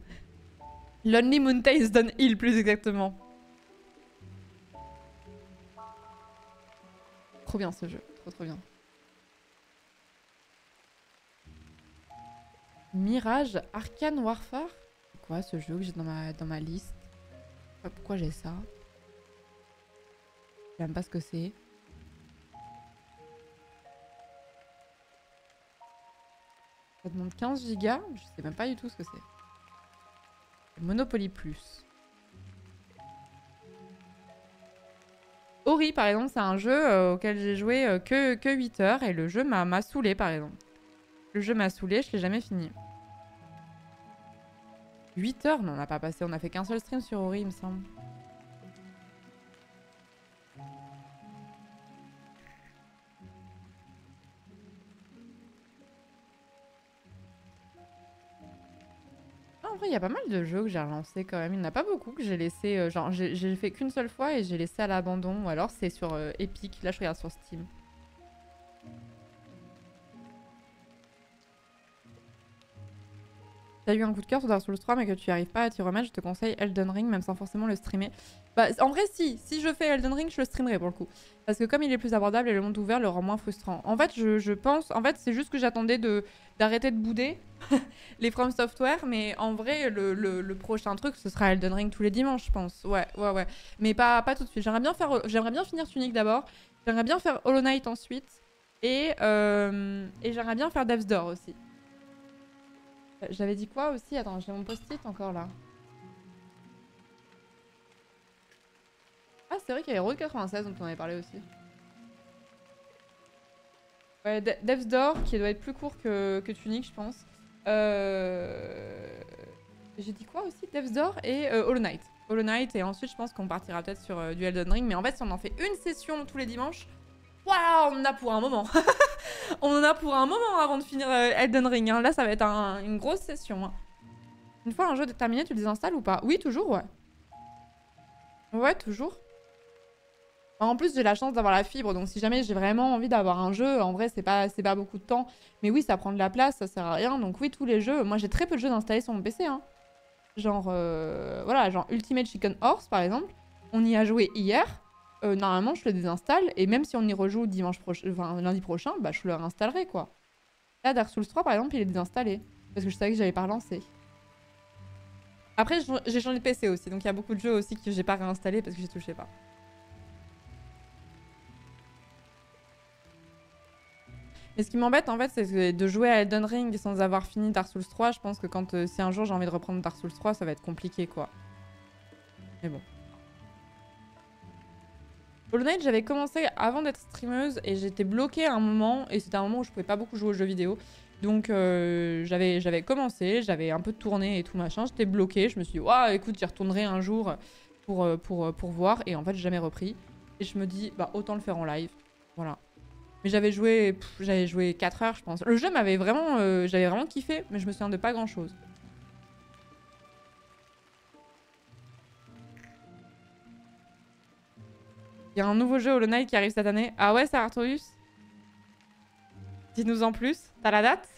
Lonely Mountains Downhill, plus exactement. Trop bien ce jeu, trop bien. Mirage Arcane Warfare. C'est quoi ce jeu que j'ai dans ma liste? Pourquoi j'ai ça? Je sais même pas ce que c'est. Ça demande 15 gigas, je sais même pas du tout ce que c'est. Monopoly Plus. Ori par exemple, c'est un jeu auquel j'ai joué que 8 heures et le jeu m'a saoulé par exemple. Le jeu m'a saoulé, je l'ai jamais fini. 8 heures? Non, on n'a pas passé, on a fait qu'un seul stream sur Ori il me semble. En vrai, il y a pas mal de jeux que j'ai relancés quand même. Il n'y en a pas beaucoup que j'ai laissé. Genre, j'ai fait qu'une seule fois et j'ai laissé à l'abandon. Ou alors c'est sur Epic. Là, je regarde sur Steam. T'as eu un coup de cœur sur Dark Souls 3 mais que tu n'y arrives pas à t'y remettre, je te conseille Elden Ring, même sans forcément le streamer. Bah, en vrai, si je fais Elden Ring, je le streamerai pour le coup. Parce que comme il est plus abordable et le monde ouvert le rend moins frustrant. En fait, je pense... En fait, c'est juste que j'attendais d'arrêter de bouder les From Software, mais en vrai, le prochain truc, ce sera Elden Ring tous les dimanches, je pense. Ouais. Mais pas tout de suite. J'aimerais bien finir Tunic d'abord. J'aimerais bien faire Hollow Knight ensuite. Et j'aimerais bien faire Death's Door aussi. J'avais dit quoi aussi? Attends, j'ai mon post-it encore là. Ah, c'est vrai qu'il y avait Road 96 dont on avait parlé aussi. Ouais, Death's Door qui doit être plus court que Tunic, je pense. J'ai dit quoi aussi? Death's Door et Hollow Knight. Hollow Knight et ensuite je pense qu'on partira peut-être sur du Elden Ring. Mais en fait, si on en fait une session tous les dimanches, waouh, on en a pour un moment. On en a pour un moment avant de finir Elden Ring. Hein. Là, ça va être une grosse session. Hein. Une fois un jeu terminé, tu le désinstalles ou pas? Oui, toujours, ouais. Ouais, toujours. En plus, j'ai la chance d'avoir la fibre, donc si jamais j'ai vraiment envie d'avoir un jeu, en vrai, c'est pas beaucoup de temps. Mais oui, ça prend de la place, ça sert à rien. Donc oui, tous les jeux. Moi, j'ai très peu de jeux installés sur mon PC. Hein. Genre, voilà, genre Ultimate Chicken Horse, par exemple. On y a joué hier. Normalement, je le désinstalle. Et même si on y rejoue lundi prochain, bah, je le réinstallerai, quoi. Là, Dark Souls 3, par exemple, il est désinstallé. Parce que je savais que j'allais pas relancer. Après, j'ai changé de PC aussi. Donc, il y a beaucoup de jeux aussi que j'ai pas réinstallé parce que j'y touchais pas. Mais ce qui m'embête, en fait, c'est de jouer à Elden Ring sans avoir fini Dark Souls 3. Je pense que si un jour j'ai envie de reprendre Dark Souls 3, ça va être compliqué, quoi. Mais bon. Hollow Knight, j'avais commencé avant d'être streameuse et j'étais bloquée à un moment. Et c'était un moment où je pouvais pas beaucoup jouer aux jeux vidéo. Donc j'avais commencé, j'avais un peu tourné et tout machin. J'étais bloquée. Je me suis dit, waouh, écoute, j'y retournerai un jour pour voir. Et en fait, j'ai jamais repris. Et je me dis, bah autant le faire en live. Voilà. Mais j'avais joué 4 heures, je pense. Le jeu m'avait vraiment... j'avais vraiment kiffé, mais je me souviens de pas grand-chose. Il y a un nouveau jeu Hollow Knight qui arrive cette année. Ah ouais, c'est Artorius? Dis-nous en plus. T'as la date?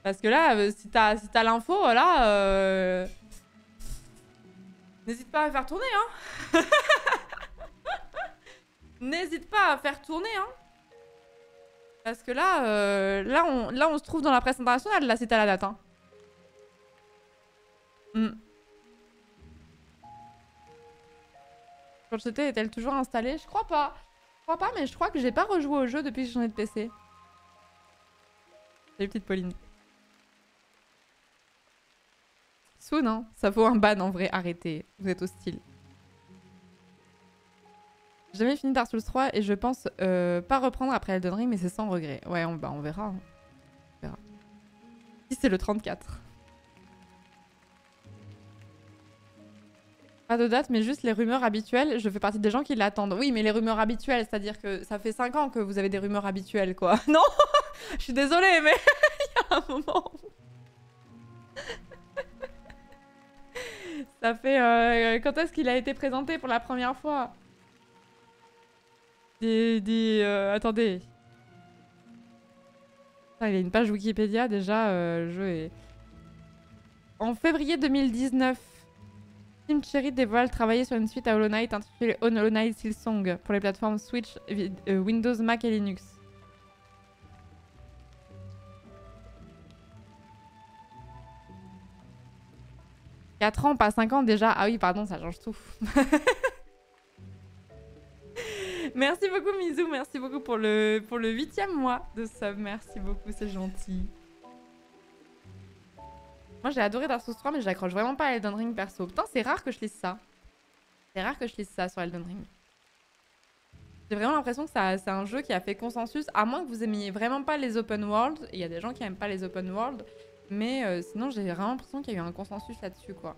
Parce que là, si t'as l'info, là... N'hésite pas à faire tourner, hein. N'hésite pas à faire tourner, hein. Parce que là, là, on se trouve dans la presse internationale, là, c'est à la date, hein. Chat est-elle toujours installée? Je crois pas. Je crois pas, mais je crois que j'ai pas rejoué au jeu depuis que j'ai changé de PC. Salut petite Pauline. Soon, hein. Ça vaut un ban en vrai, arrêtez. Vous êtes hostile. J'ai jamais fini Dark Souls 3 et je pense pas reprendre après Elden Ring, mais c'est sans regret. Ouais, on verra. Hein. On verra. Si c'est le 34. Pas de date, mais juste les rumeurs habituelles. Je fais partie des gens qui l'attendent. Oui, mais les rumeurs habituelles, c'est-à-dire que ça fait 5 ans que vous avez des rumeurs habituelles, quoi. Non. Je suis désolée, mais il y a un moment... Ça fait... quand est-ce qu'il a été présenté pour la première fois? Attendez. Ah, il y a une page Wikipédia, déjà, le jeu est... En février 2019, Team Cherry dévoile travailler sur une suite à Hollow Knight intitulée Hollow Knight Silksong pour les plateformes Switch, Windows, Mac et Linux. « 4 ans, pas 5 ans déjà. Ah oui, pardon, ça change tout. Merci beaucoup, Mizou. Merci beaucoup pour le 8e mois de sub. Merci beaucoup, c'est gentil. Moi, j'ai adoré Dark Souls 3, mais j'accroche vraiment pas à Elden Ring perso. Putain, c'est rare que je lise ça. C'est rare que je lise ça sur Elden Ring. J'ai vraiment l'impression que c'est un jeu qui a fait consensus, à moins que vous aimiez vraiment pas les open world. Il y a des gens qui aiment pas les open world. Mais sinon, j'ai vraiment l'impression qu'il y a eu un consensus là-dessus, quoi.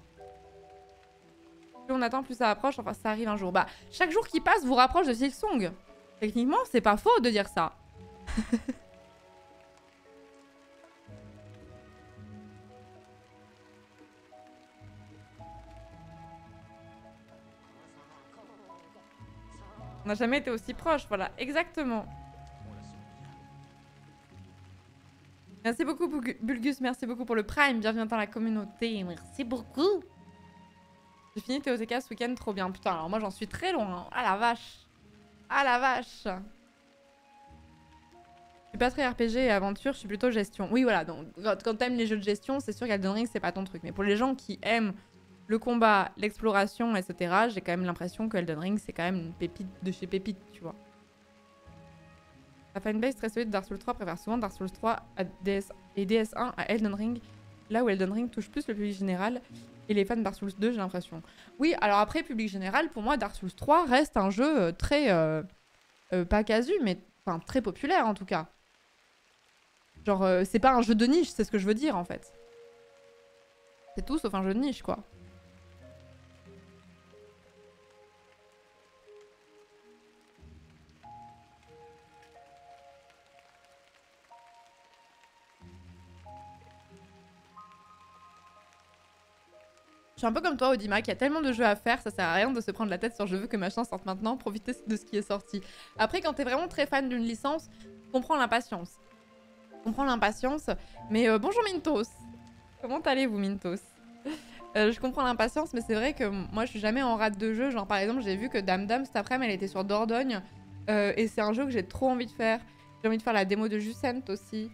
Plus on attend, plus ça approche. Enfin, ça arrive un jour. Bah, chaque jour qui passe vous rapproche de Silksong. Techniquement, c'est pas faux de dire ça. On n'a jamais été aussi proche, voilà, exactement. Merci beaucoup, Bulgus, merci beaucoup pour le Prime. Bienvenue dans la communauté, merci beaucoup. J'ai fini TOTK ce week-end, trop bien. Putain, alors moi j'en suis très loin. Hein. Ah la vache. Ah la vache. Je suis pas très RPG et aventure, je suis plutôt gestion. Oui, voilà, donc quand t'aimes les jeux de gestion, c'est sûr qu'Elden Ring, c'est pas ton truc. Mais pour les gens qui aiment le combat, l'exploration, etc., j'ai quand même l'impression que Elden Ring, c'est quand même une pépite de chez pépite, tu vois. La fanbase très solide de Dark Souls 3 préfère souvent Dark Souls 3 et DS1 à Elden Ring, là où Elden Ring touche plus le public général et les fans de Dark Souls 2, j'ai l'impression. Oui, alors après, public général, pour moi, Dark Souls 3 reste un jeu très... pas casu, mais enfin, très populaire, en tout cas. Genre, c'est pas un jeu de niche, c'est ce que je veux dire, en fait. C'est tout sauf un jeu de niche, quoi. Je suis un peu comme toi, Audimac, il y a tellement de jeux à faire, ça sert à rien de se prendre la tête sur je veux que machin sorte maintenant, profiter de ce qui est sorti. Après, quand t'es vraiment très fan d'une licence, je comprends l'impatience. Je comprends l'impatience, mais bonjour Mintos. Comment allez-vous, Mintos? Je comprends l'impatience, mais c'est vrai que moi je suis jamais en rate de jeu. Genre par exemple, j'ai vu que Dame Dame cet après-midi, elle était sur Dordogne, et c'est un jeu que j'ai trop envie de faire. J'ai envie de faire la démo de Jucent aussi.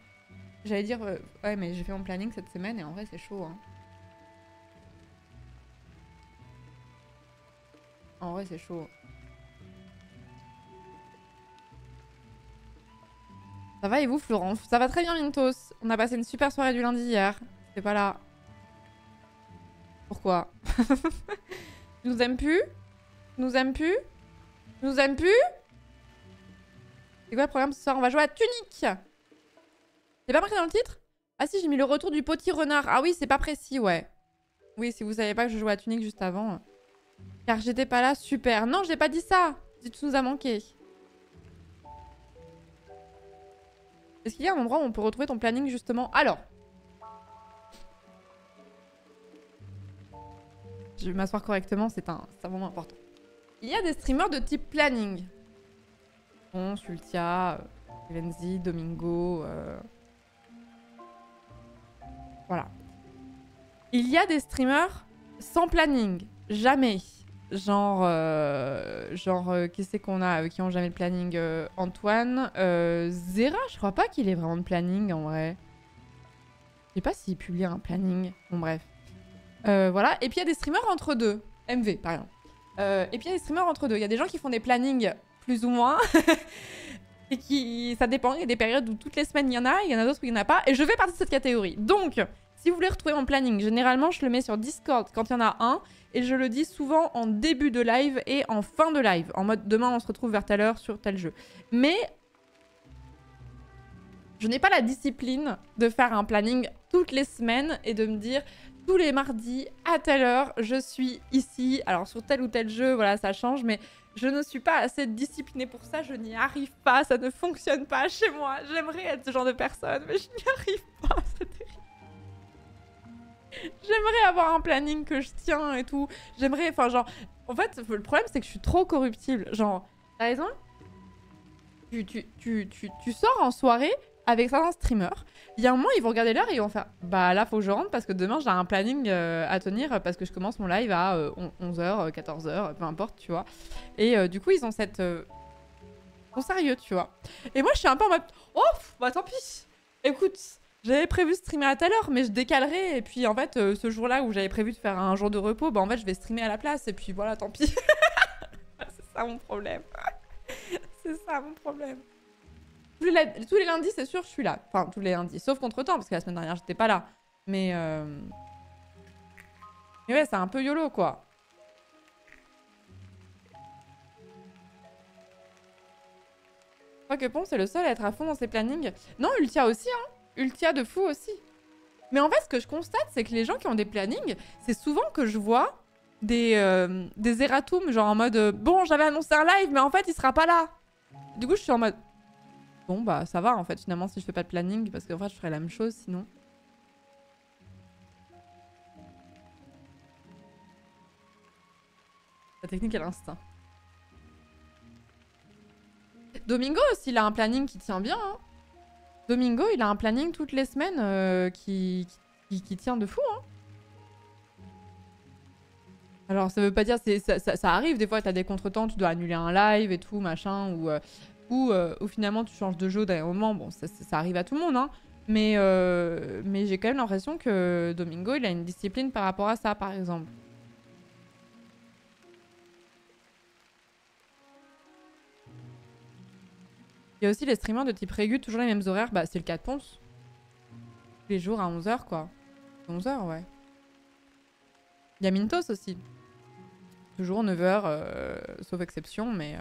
J'allais dire, ouais, mais j'ai fait mon planning cette semaine et en vrai, c'est chaud, hein. En vrai, c'est chaud. Ça va et vous, Florent? Ça va très bien, Mintos. On a passé une super soirée du lundi hier. C'était pas là. Pourquoi? Tu nous aimes plus? Tu nous aimes plus? Tu nous aimes plus? C'est quoi le programme ce soir? On va jouer à Tunic. C'est pas marqué dans le titre? Ah si, j'ai mis le retour du petit renard. Ah oui, c'est pas précis, ouais. Oui, si vous savez pas que je jouais à Tunic juste avant... Car j'étais pas là, super. Non, j'ai pas dit ça. Tu nous as manqué. Est-ce qu'il y a un endroit où on peut retrouver ton planning justement? Alors. Je vais m'asseoir correctement, c'est un moment important. Il y a des streamers de type planning. Bon, Sultia, Evenzi, Domingo... Voilà. Il y a des streamers sans planning. Jamais. Qui c'est qu'on a qui ont jamais de planning? Antoine. Zera, je crois pas qu'il ait vraiment de planning en vrai. Je sais pas s'il publie un planning. Bon, bref. Voilà. Et puis il y a des streamers entre deux. MV, par exemple. Et puis il y a des streamers entre deux. Il y a des gens qui font des plannings plus ou moins. Et qui... ça dépend. Il y a des périodes où toutes les semaines il y en a. Il y en a d'autres où il n'y en a pas. Et je fais partie de cette catégorie. Donc, si vous voulez retrouver mon planning, généralement, je le mets sur Discord quand il y en a un. Et je le dis souvent en début de live et en fin de live. En mode, demain, on se retrouve vers telle heure sur tel jeu. Mais je n'ai pas la discipline de faire un planning toutes les semaines et de me dire tous les mardis à telle heure, je suis ici. Alors sur tel ou tel jeu, voilà, ça change, mais je ne suis pas assez disciplinée pour ça. Je n'y arrive pas, ça ne fonctionne pas chez moi. J'aimerais être ce genre de personne, mais je n'y arrive pas, c'est terrible. J'aimerais avoir un planning que je tiens et tout. J'aimerais, enfin genre... En fait, le problème, c'est que je suis trop corruptible. Genre, par exemple, tu sors en soirée avec certains streamers. Il y a un moment, ils vont regarder l'heure et ils vont faire « Bah là, faut que je rentre parce que demain, j'ai un planning à tenir parce que je commence mon live à 11h, 14h, peu importe, tu vois. » Et du coup, ils ont cette... Ils sont sérieux, tu vois. Et moi, je suis un peu en mode « Oh, bah tant pis. Écoute, j'avais prévu streamer à telle heure, mais je décalerai. Et puis, en fait, ce jour-là où j'avais prévu de faire un jour de repos, bah en fait, je vais streamer à la place. Et puis voilà, tant pis. » C'est ça mon problème. C'est ça mon problème. Tous les lundis, c'est sûr, je suis là. Enfin, tous les lundis. Sauf contre-temps, parce que la semaine dernière, j'étais pas là. Mais ouais, c'est un peu YOLO, quoi. Je crois que Ponce est le seul à être à fond dans ses plannings. Non, Ultia aussi, hein. Ultia de fou aussi. Mais en fait, ce que je constate, c'est que les gens qui ont des plannings, c'est souvent que je vois des erratums, genre en mode bon, j'avais annoncé un live, mais en fait, il sera pas là. Du coup, je suis en mode bon, bah ça va en fait, finalement, si je fais pas de planning, parce qu'en fait, je ferais la même chose sinon. La technique et l'instinct. Domingo aussi, il a un planning qui tient bien. Hein. Domingo, il a un planning toutes les semaines qui tient de fou. Hein. Alors, ça veut pas dire... Ça arrive, des fois, t'as des contretemps, tu dois annuler un live et tout, machin, ou finalement, tu changes de jeu d'un moment. Bon, ça arrive à tout le monde, hein. Mais j'ai quand même l'impression que Domingo, il a une discipline par rapport à ça, par exemple. Il y a aussi les streamers de type régu, toujours les mêmes horaires. Bah, c'est le cas de Ponce. Tous les jours à 11h, quoi. 11h, ouais. Il y a Mintos aussi. Toujours 9h, sauf exception, mais...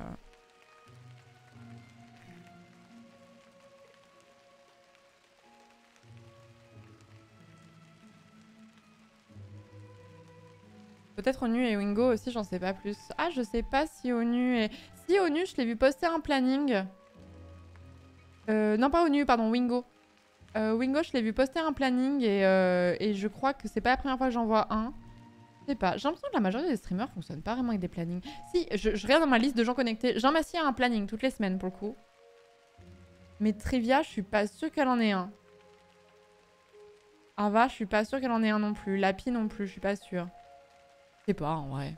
Peut-être ONU et Wingo aussi, j'en sais pas plus. Ah, je sais pas si ONU est... Si, ONU, je l'ai vu poster un planning. Non, pas ONU, pardon, Wingo. Wingo, je l'ai vu poster un planning et je crois que c'est pas la première fois que j'en vois un. Je sais pas, j'ai l'impression que la majorité des streamers fonctionnent pas vraiment avec des plannings. Si, je regarde dans ma liste de gens connectés. Jean Massier a un planning toutes les semaines pour le coup. Mais Trivia, je suis pas sûre qu'elle en ait un. Ava, je suis pas sûre qu'elle en ait un non plus. Lapi non plus, je suis pas sûre. Je sais pas en vrai.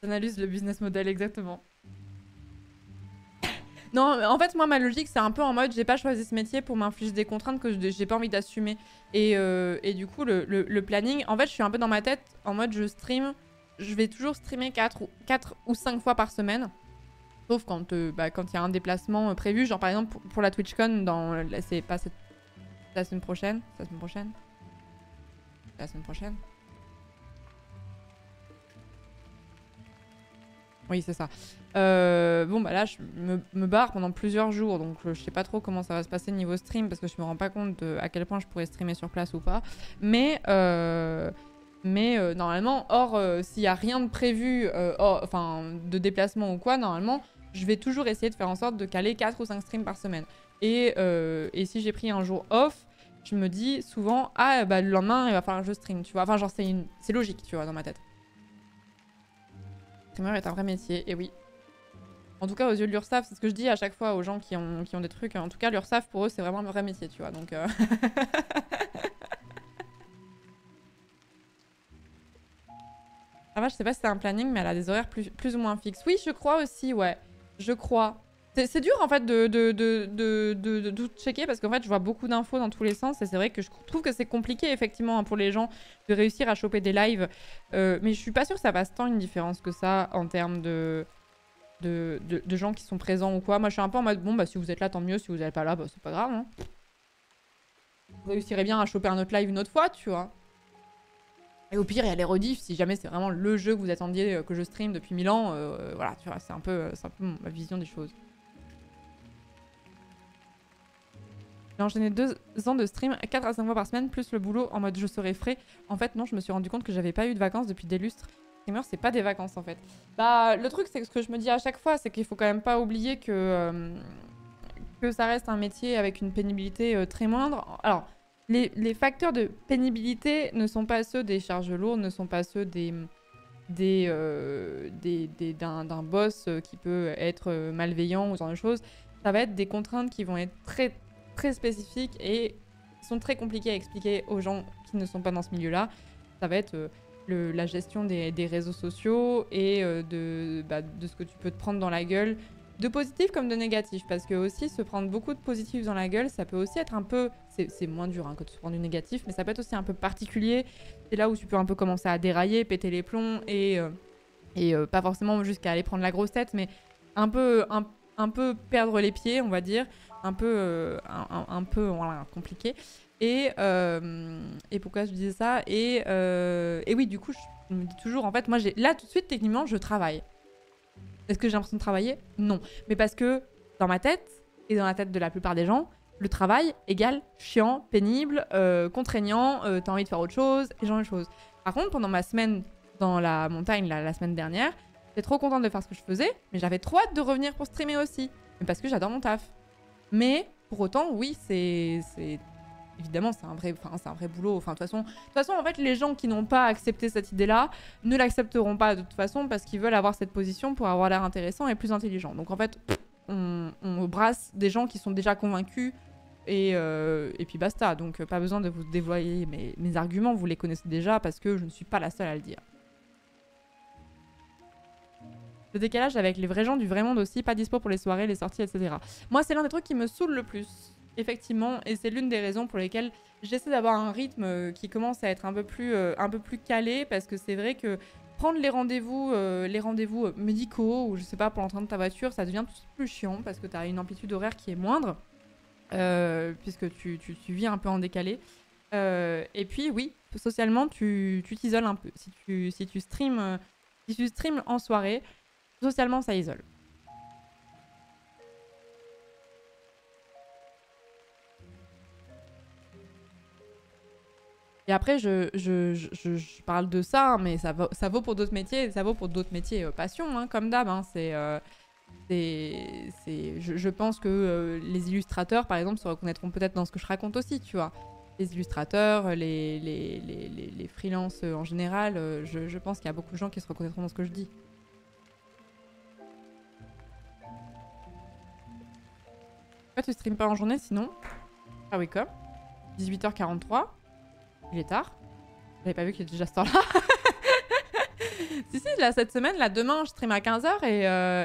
J'analyse le business model exactement. Non, en fait, moi, ma logique, c'est un peu en mode, j'ai pas choisi ce métier pour m'infliger des contraintes que j'ai pas envie d'assumer. Et du coup, le planning, en fait, je suis un peu dans ma tête, en mode, je vais toujours streamer 4 ou 5 fois par semaine. Sauf quand il y a un déplacement prévu, genre par exemple pour la TwitchCon, c'est pas la semaine prochaine. C'est la semaine prochaine. La semaine prochaine. Oui, c'est ça. Bon, bah là, je me barre pendant plusieurs jours, donc je sais pas trop comment ça va se passer niveau stream, parce que je me rends pas compte à quel point je pourrais streamer sur place ou pas. Mais normalement, s'il y a rien de prévu, enfin, de déplacement ou quoi, normalement, je vais toujours essayer de faire en sorte de caler 4 ou 5 streams par semaine. Et si j'ai pris un jour off, je me dis souvent, ah, bah le lendemain, il va falloir que je stream, tu vois. Enfin, genre, c'est logique, tu vois, dans ma tête. Streamer est un vrai métier, et oui. En tout cas, aux yeux de l'URSSAF, c'est ce que je dis à chaque fois aux gens qui ont des trucs. En tout cas, l'URSSAF, pour eux, c'est vraiment un vrai métier, tu vois. Donc, ah, je sais pas si c'est un planning, mais elle a des horaires plus ou moins fixes. Oui, je crois aussi, ouais. Je crois. C'est dur, en fait, de tout checker, parce qu'en fait, je vois beaucoup d'infos dans tous les sens, et c'est vrai que je trouve que c'est compliqué, effectivement, hein, pour les gens, de réussir à choper des lives. Mais je suis pas sûre que ça fasse tant une différence que ça, en termes de gens qui sont présents ou quoi. Moi, je suis un peu en mode, bon, bah, si vous êtes là, tant mieux. Si vous n'êtes pas là, bah, c'est pas grave. Hein. Vous réussirez bien à choper un autre live une autre fois, tu vois. Et au pire, il y a les rediffs, si jamais c'est vraiment le jeu que vous attendiez que je stream depuis 1000 ans. Voilà, tu vois, c'est un peu ma vision des choses. J'ai enchaîné 2 ans de stream 4 à 5 fois par semaine, plus le boulot en mode je serai frais. En fait, non, je me suis rendu compte que j'avais pas eu de vacances depuis des lustres. Streamer, c'est pas des vacances en fait. Bah, le truc, c'est que ce que je me dis à chaque fois, c'est qu'il faut quand même pas oublier que ça reste un métier avec une pénibilité très moindre. Alors, les facteurs de pénibilité ne sont pas ceux des charges lourdes, ne sont pas ceux d'un boss qui peut être malveillant ou ce genre de choses. Ça va être des contraintes qui vont être très, très spécifiques et qui sont très compliquées à expliquer aux gens qui ne sont pas dans ce milieu-là. Ça va être la gestion des réseaux sociaux et de ce que tu peux te prendre dans la gueule, de positif comme de négatif, parce que aussi se prendre beaucoup de positifs dans la gueule, ça peut aussi être un peu, c'est moins dur hein, que de se prendre du négatif, mais ça peut être aussi un peu particulier. C'est là où tu peux un peu commencer à dérailler, péter les plombs et pas forcément jusqu'à aller prendre la grosse tête, mais un peu perdre les pieds, on va dire, un peu voilà, compliqué. Et pourquoi je disais ça et oui, du coup, je me dis toujours, en fait, moi, là, tout de suite, techniquement, je travaille. Est-ce que j'ai l'impression de travailler? Non. Mais parce que dans ma tête, et dans la tête de la plupart des gens, le travail égale chiant, pénible, contraignant, t'as envie de faire autre chose, et genre de choses. Par contre, pendant ma semaine dans la montagne, la semaine dernière, j'étais trop contente de faire ce que je faisais, mais j'avais trop hâte de revenir pour streamer aussi. Mais parce que j'adore mon taf. Mais, pour autant, oui, c'est évidemment, c'est un vrai boulot. Enfin, de toute façon, en fait, les gens qui n'ont pas accepté cette idée-là ne l'accepteront pas de toute façon parce qu'ils veulent avoir cette position pour avoir l'air intéressant et plus intelligent. Donc, en fait, on brasse des gens qui sont déjà convaincus et puis basta. Donc, pas besoin de vous dévoiler mes arguments. Vous les connaissez déjà parce que je ne suis pas la seule à le dire. Le décalage avec les vrais gens du vrai monde aussi, pas dispo pour les soirées, les sorties, etc. Moi, c'est l'un des trucs qui me saoule le plus. Effectivement, et c'est l'une des raisons pour lesquelles j'essaie d'avoir un rythme qui commence à être un peu plus calé, parce que c'est vrai que prendre les rendez-vous médicaux, ou je sais pas, pour l'entraînement de ta voiture, ça devient tout plus chiant, parce que tu as une amplitude horaire qui est moindre, puisque tu vis un peu en décalé. Et puis oui, socialement, tu t'isoles un peu. Si tu streams en soirée, socialement, ça isole. Et après, je parle de ça, hein, mais ça vaut pour d'autres métiers, ça vaut pour d'autres métiers passion, hein, comme d'hab. Hein, je pense que les illustrateurs, par exemple, se reconnaîtront peut-être dans ce que je raconte aussi, tu vois. Les illustrateurs, les freelances en général, je pense qu'il y a beaucoup de gens qui se reconnaîtront dans ce que je dis. Pourquoi tu streames pas en journée sinon? Ah oui, comme 18h43. Il est tard. J'avais pas vu qu'il était déjà ce temps-là. si, là, cette semaine, là, demain, je stream à 15h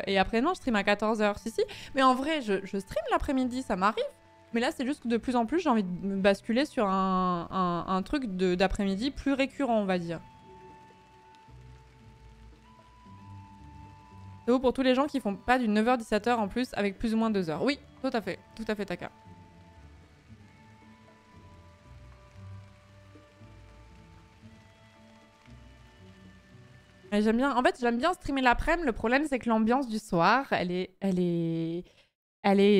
et après-demain, je stream à 14h. Si. Mais en vrai, je stream l'après-midi, ça m'arrive. Mais là, c'est juste que de plus en plus, j'ai envie de me basculer sur un truc d'après-midi plus récurrent, on va dire. C'est beau pour tous les gens qui font pas du 9h-17h en plus, avec plus ou moins 2 heures. Oui, tout à fait, Taka. J'aime bien. En fait, j'aime bien streamer l'après-midi. Le problème, c'est que l'ambiance du soir, elle est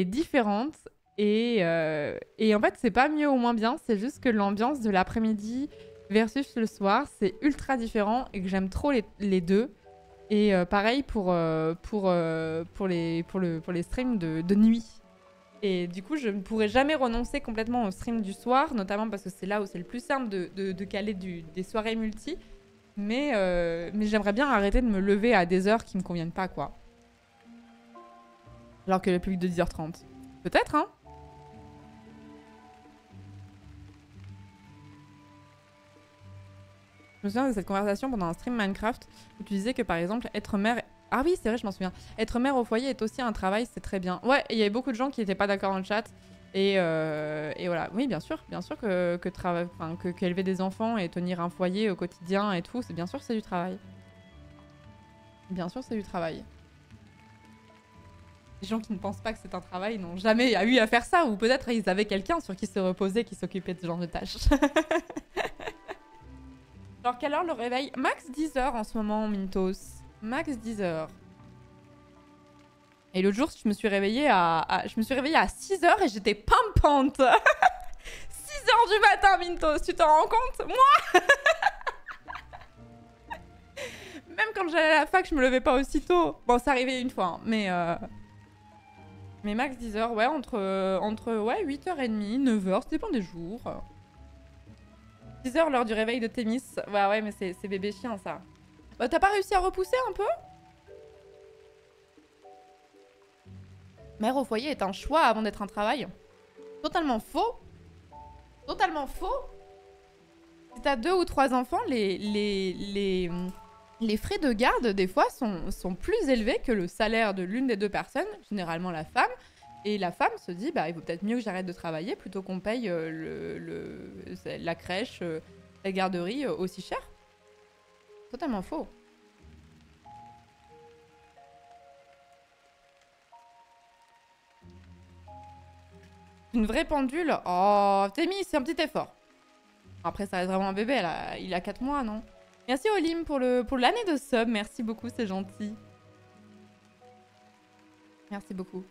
différente. Et en fait, c'est pas mieux ou moins bien. C'est juste que l'ambiance de l'après-midi versus le soir, c'est ultra différent et que j'aime trop les deux. Et pareil pour les streams de nuit. Et du coup, je ne pourrais jamais renoncer complètement au stream du soir, notamment parce que c'est là où c'est le plus simple de caler des soirées multi. Mais j'aimerais bien arrêter de me lever à des heures qui me conviennent pas, quoi. Alors que le public de 10h30. Peut-être, hein. Je me souviens de cette conversation pendant un stream Minecraft où tu disais que par exemple être mère... Ah oui, c'est vrai, je m'en souviens. Être mère au foyer est aussi un travail, c'est très bien. Ouais, il y avait beaucoup de gens qui n'étaient pas d'accord dans le chat. Et voilà. Oui, bien sûr qu'élever des enfants et tenir un foyer au quotidien et tout, c'est bien sûr que c'est du travail. Bien sûr, c'est du travail. Les gens qui ne pensent pas que c'est un travail n'ont jamais eu à faire ça, ou peut-être ils avaient quelqu'un sur qui se reposer qui s'occupait de ce genre de tâches. Genre, quelle heure le réveil? Max 10h en ce moment, Mintos. Max 10h. Et l'autre jour, je me suis réveillée à 6h et j'étais pimpante. 6h du matin, Mintos, tu t'en rends compte? Moi Même quand j'allais à la fac, je me levais pas aussitôt. Bon, ça arrivait une fois, hein, mais max 10h, ouais, entre 8h30, 9h, ça dépend des jours. 10h, l'heure du réveil de Thémis. Ouais, mais c'est bébé chien, ça. Bah, t'as pas réussi à repousser un peu? Mère au foyer est un choix avant d'être un travail. Totalement faux. Totalement faux. Si t'as 2 ou 3 enfants, les frais de garde, des fois, sont plus élevés que le salaire de l'une des 2 personnes, généralement la femme. Et la femme se dit, bah, il vaut peut-être mieux que j'arrête de travailler plutôt qu'on paye la crèche, la garderie aussi cher. Totalement faux. Une vraie pendule. Oh, Témi, c'est un petit effort. Après, ça reste vraiment un bébé. Il a 4 mois, non? Merci Olim pour l'année de sub. Merci beaucoup, c'est gentil. Merci beaucoup.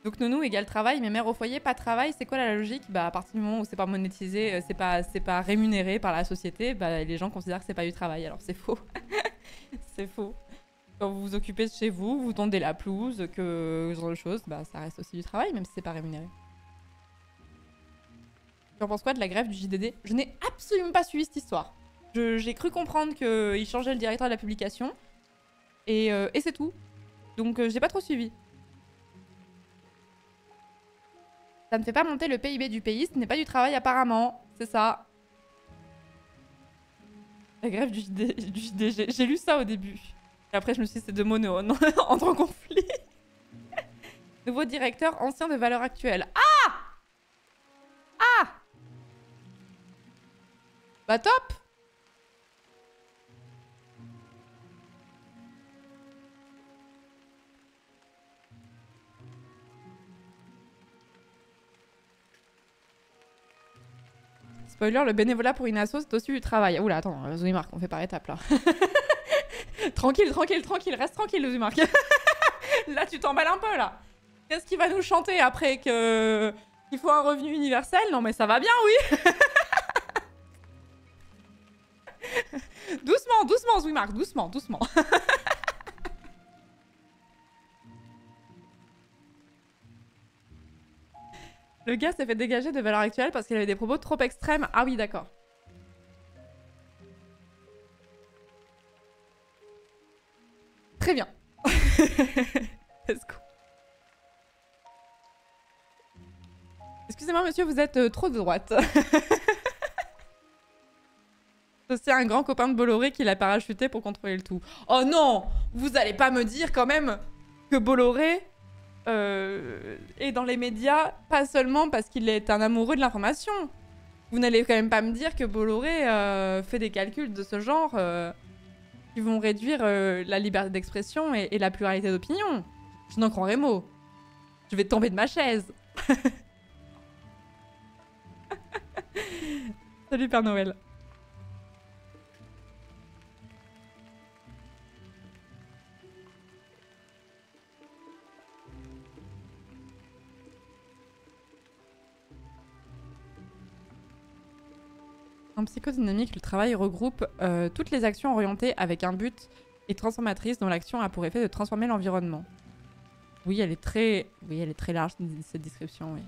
Donc nounou égale travail, mais mère au foyer, pas travail. C'est quoi la logique? Bah à partir du moment où c'est pas monétisé, c'est pas rémunéré par la société, bah les gens considèrent que c'est pas du travail. Alors c'est faux. C'est faux. Quand vous vous occupez de chez vous, vous tondez la pelouse, que ce genre de choses, bah ça reste aussi du travail, même si c'est pas rémunéré. Tu en penses quoi de la grève du JDD? Je n'ai absolument pas suivi cette histoire. J'ai cru comprendre qu'il changeait le directeur de la publication. Et c'est tout. Donc j'ai pas trop suivi. Ça ne fait pas monter le PIB du pays, ce n'est pas du travail apparemment. C'est ça. La grève du JDD, j'ai lu ça au début. Et après je me suis dit c'est 2 mots entre en conflit. Nouveau directeur, ancien de Valeurs Actuelles. Ah! Ah! Bah top! Spoiler, le bénévolat pour une asso, c'est aussi du travail. Oula, attends, Zouimark, on fait par étapes, là. Tranquille, reste tranquille, Zouimark. Là, tu t'emballes un peu, là. Qu'est-ce qu'il va nous chanter après qu'il faut un revenu universel? Non, mais ça va bien, oui. Doucement, Zouimark, doucement. Le gars s'est fait dégager de Valeurs Actuelles parce qu'il avait des propos trop extrêmes. Ah oui, d'accord. Très bien. Let's go. Excusez-moi, monsieur, vous êtes trop de droite. C'est aussi un grand copain de Bolloré qui l'a parachuté pour contrôler le tout. Oh non! Vous allez pas me dire quand même que Bolloré est dans les médias, pas seulement parce qu'il est un amoureux de l'information. Vous n'allez quand même pas me dire que Bolloré fait des calculs de ce genre qui vont réduire la liberté d'expression et la pluralité d'opinion. Je n'en croirais mot. Je vais tomber de ma chaise. Salut Père Noël. En psychodynamique, le travail regroupe toutes les actions orientées avec un but et transformatrices dont l'action a pour effet de transformer l'environnement. Oui, elle est très large, cette description, oui.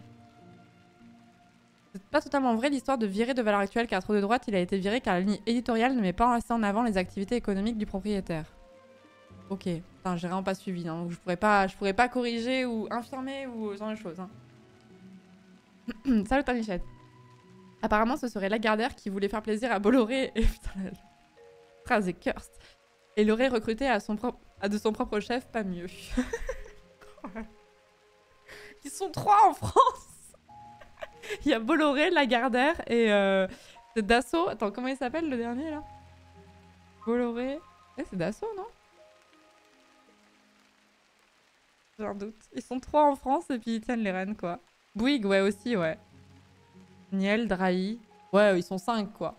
C'est pas totalement vrai l'histoire de virer de Valeurs Actuelles car trop de droite, il a été viré car la ligne éditoriale ne met pas assez en avant les activités économiques du propriétaire. Ok. Putain, j'ai vraiment pas suivi, hein, donc je pourrais pas corriger ou infirmer ou ce genre de choses. Hein. Salut Tanichette. Apparemment, ce serait Lagardère qui voulait faire plaisir à Bolloré et putain, la phrase est cursed. Et l'aurait recruté à de son propre chef, pas mieux. Ils sont 3 en France. Il y a Bolloré, Lagardère et c'est Dassault. Attends, comment il s'appelle le dernier là? Bolloré. C'est Dassault, non? J'ai un doute. Ils sont 3 en France et puis ils tiennent les rênes, quoi. Bouygues, ouais, aussi, ouais. Niel, Drahi. Ouais, ils sont 5, quoi.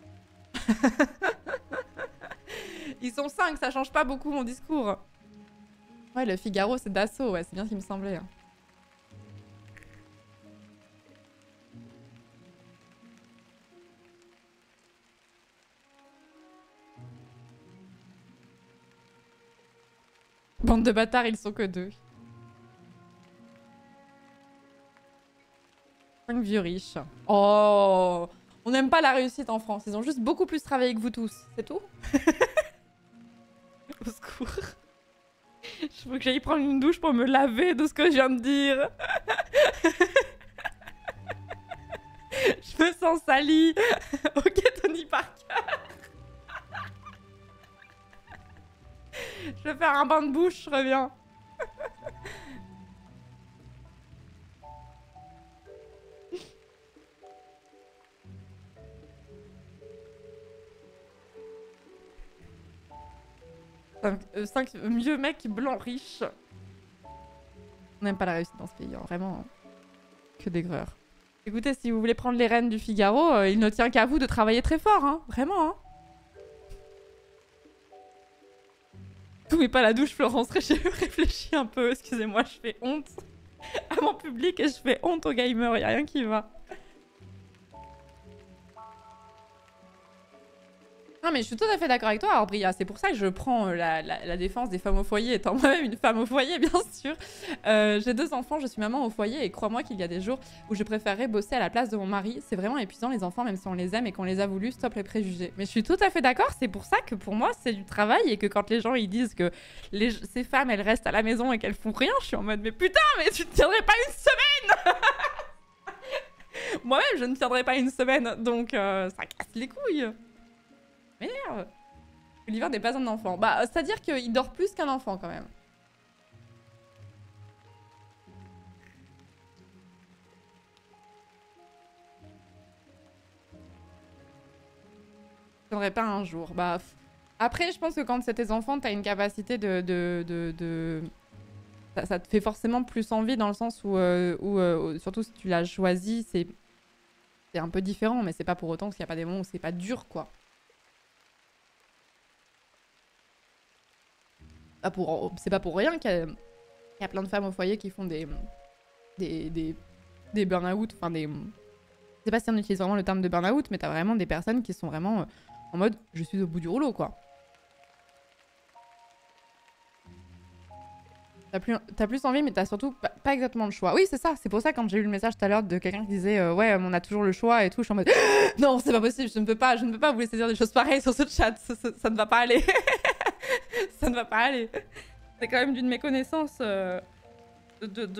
Ils sont 5, ça change pas beaucoup mon discours. Ouais, le Figaro, c'est Dassault, ouais, c'est bien ce qui me semblait. Hein. Bande de bâtards, ils sont que 2. 5 vieux riches. Oh, on n'aime pas la réussite en France. Ils ont juste beaucoup plus travaillé que vous tous. C'est tout? Au secours. Je veux que j'aille prendre une douche pour me laver de ce que je viens de dire. Je me sens salie. Ok, Tony Parker. Je vais faire un bain de bouche, je reviens. Cinq vieux mecs blancs riches. On n'aime pas la réussite dans ce pays, hein, vraiment. Que d'aigreur. Écoutez, si vous voulez prendre les rênes du Figaro, il ne tient qu'à vous de travailler très fort, hein. Vraiment, hein. Tout mais pas la douche, Florence. J'ai réfléchi un peu. Excusez-moi, je fais honte à mon public et je fais honte aux gamers. Y a rien qui va. Non mais je suis tout à fait d'accord avec toi, alors Bria, c'est pour ça que je prends la défense des femmes au foyer, étant moi-même une femme au foyer, bien sûr. J'ai 2 enfants, je suis maman au foyer, et crois-moi qu'il y a des jours où je préférerais bosser à la place de mon mari. C'est vraiment épuisant les enfants, même si on les aime et qu'on les a voulu, stop les préjugés. Mais je suis tout à fait d'accord, c'est pour ça que pour moi c'est du travail, et que quand les gens ils disent que ces femmes elles restent à la maison et qu'elles font rien, je suis en mode mais putain, mais tu ne tiendrais pas une semaine. Moi-même je ne tiendrais pas une semaine, donc ça casse les couilles. Merde! Oliver n'est pas un enfant. Bah, c'est-à-dire qu'il dort plus qu'un enfant, quand même. Je tiendrai pas un jour. Bah, après, je pense que quand c'est tes enfants, t'as une capacité Ça te fait forcément plus envie dans le sens où, surtout si tu l'as choisi, c'est un peu différent, mais c'est pas pour autant qu'il n'y a pas des moments où c'est pas dur, quoi. C'est pas pour rien qu'il y a plein de femmes au foyer qui font des burn-out, enfin des... Je sais pas si on utilise vraiment le terme de burn-out, mais t'as vraiment des personnes qui sont vraiment en mode « je suis au bout du rouleau », quoi. T'as plus envie, mais t'as surtout pas exactement le choix. Oui, c'est ça. C'est pour ça, quand j'ai eu le message tout à l'heure de quelqu'un qui disait ouais, on a toujours le choix et tout, je suis en mode non, c'est pas possible, je ne peux pas vous laisser dire des choses pareilles sur ce chat. Ça ne va pas aller. Ça ne va pas aller. C'est quand même d'une méconnaissance de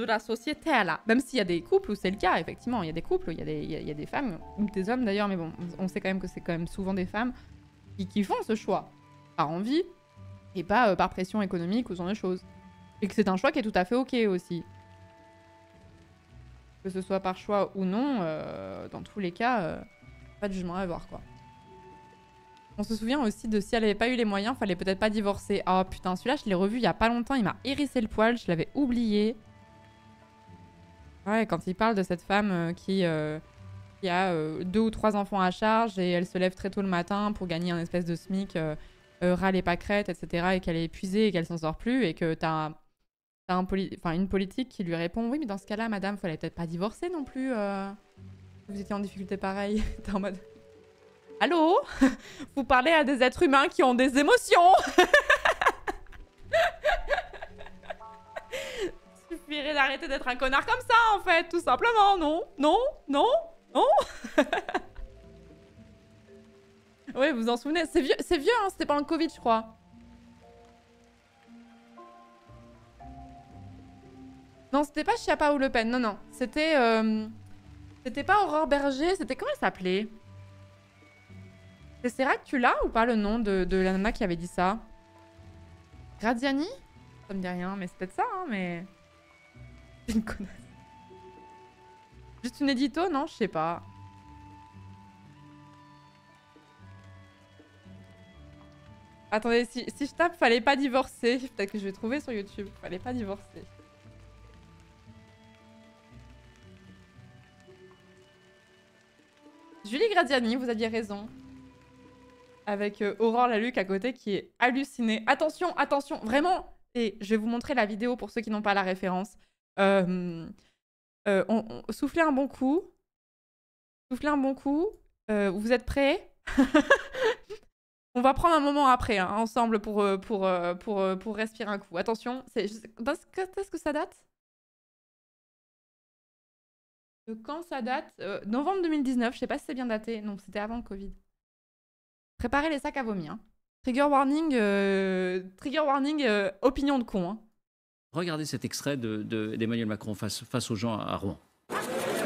la société, là. Même s'il y a des couples où c'est le cas, effectivement. Il y a des couples, il y a des femmes, ou des hommes d'ailleurs, mais bon, on sait quand même que c'est quand même souvent des femmes qui font ce choix. Par envie, et pas par pression économique ou ce genre de choses. Et que c'est un choix qui est tout à fait ok aussi. Que ce soit par choix ou non, dans tous les cas, pas de jugement à avoir, quoi. On se souvient aussi de si elle avait pas eu les moyens, fallait peut-être pas divorcer. Oh putain, celui-là, je l'ai revu il y a pas longtemps, il m'a hérissé le poil, je l'avais oublié. Ouais, quand il parle de cette femme qui a 2 ou 3 enfants à charge et elle se lève très tôt le matin pour gagner un espèce de SMIC, râle et pâquerette, etc. et qu'elle est épuisée et qu'elle s'en sort plus et que t'as une politique qui lui répond « Oui, mais dans ce cas-là, madame, fallait peut-être pas divorcer non plus. Vous étiez en difficulté pareil. » T'es en mode « Allô? Vous parlez à des êtres humains qui ont des émotions. » Suffirait d'arrêter d'être un connard comme ça, en fait, tout simplement, non? Non? Non? Non? Oui, vous vous en souvenez? C'est vieux, hein? C'était pendant le Covid, je crois. Non, c'était pas Schiappa ou Le Pen, non, non. C'était... C'était pas Aurore Berger, c'était... Comment elle s'appelait? C'est Serac, tu l'as ou pas le nom de la nana qui avait dit ça? Graziani? Ça me dit rien, mais c'est peut-être ça, hein, mais... C'est une connasse. Juste une édito, non? Je sais pas. Attendez, si je tape fallait pas divorcer, peut-être que je vais trouver sur YouTube. Fallait pas divorcer. Julie Graziani, vous aviez raison. Avec Aurore Laluc à côté qui est hallucinée. Attention, attention, vraiment. Et je vais vous montrer la vidéo pour ceux qui n'ont pas la référence. Soufflez un bon coup. Soufflez un bon coup. Vous êtes prêts? On va prendre un moment après, hein, ensemble, pour respirer un coup. Attention, est-ce que ça date? De quand ça date? Novembre 2019, je sais pas si c'est bien daté. Non, c'était avant le Covid. Préparez les sacs à vomir. Hein. Trigger warning, opinion de con. Hein. Regardez cet extrait d'Emmanuel Macron face aux gens à Rouen.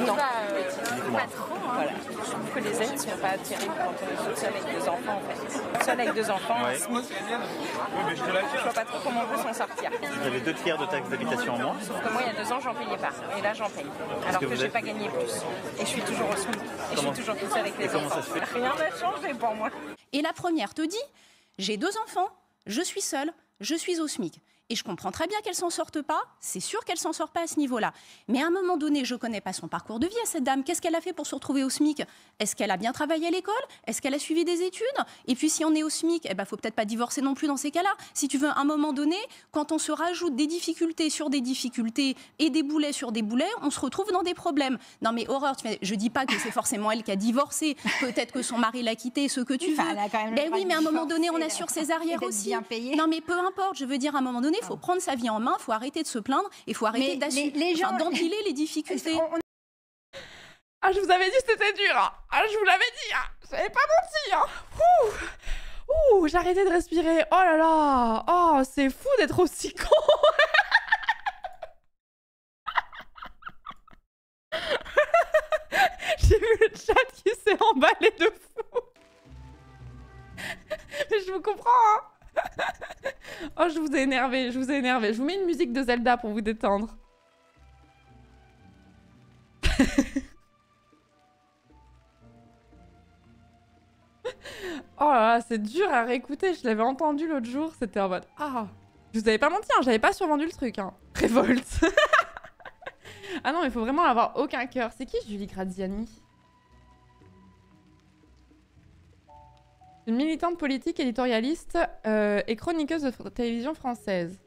Non, pas trop. Hein. Voilà. Je trouve que les aides sont pas terribles quand on est seul avec deux enfants, en fait. Seul avec deux enfants, ouais. Je vois pas trop comment on peut s'en sortir. Vous avez 2 tiers de taxes d'habitation en moins. Sauf que moi, il y a 2 ans, j'en payais pas. Et là, j'en paye. Alors que j'ai pas gagné plus. Et je suis toujours au SMIC. Et je suis toujours toute seule avec les enfants. Comment ça se fait? Rien n'a changé pour moi. Et la première te dit, j'ai 2 enfants, je suis seule, je suis au SMIC. Et je comprends très bien qu'elle s'en sorte pas, c'est sûr qu'elle s'en sort pas à ce niveau-là. Mais à un moment donné, je connais pas son parcours de vie à cette dame. Qu'est-ce qu'elle a fait pour se retrouver au SMIC? Est-ce qu'elle a bien travaillé à l'école? Est-ce qu'elle a suivi des études? Et puis si on est au SMIC, eh ben, faut peut-être pas divorcer non plus dans ces cas-là. Si tu veux, à un moment donné, quand on se rajoute des difficultés sur des difficultés et des boulets sur des boulets, on se retrouve dans des problèmes. Non mais horreur, je dis pas que c'est forcément elle qui a divorcé, peut-être que son mari l'a quittée, ce que tu veux. Ben oui, mais à un moment donné, on assure ses arrières aussi. Non mais peu importe, je veux dire, à un moment donné, il faut prendre sa vie en main, il faut arrêter de se plaindre, il faut arrêter d'empiler les difficultés. Ah, je vous avais dit que c'était dur. Hein. Ah, je vous l'avais dit. Hein. J'avais pas menti. Hein. Ouh, j'ai arrêté de respirer. Oh là là. Oh, c'est fou d'être aussi con. J'ai vu le chat qui s'est emballé de fou. Mais je vous comprends. Hein. Oh, je vous ai énervé, je vous ai énervé. Je vous mets une musique de Zelda pour vous détendre. Oh là là, c'est dur à réécouter. Je l'avais entendu l'autre jour, c'était en mode... Ah, je vous avais pas menti, hein, j'avais pas survendu le truc. Hein. Révolte. Ah non, il faut vraiment avoir aucun cœur. C'est qui Julie Graziani? Une militante politique, éditorialiste et chroniqueuse de télévision française.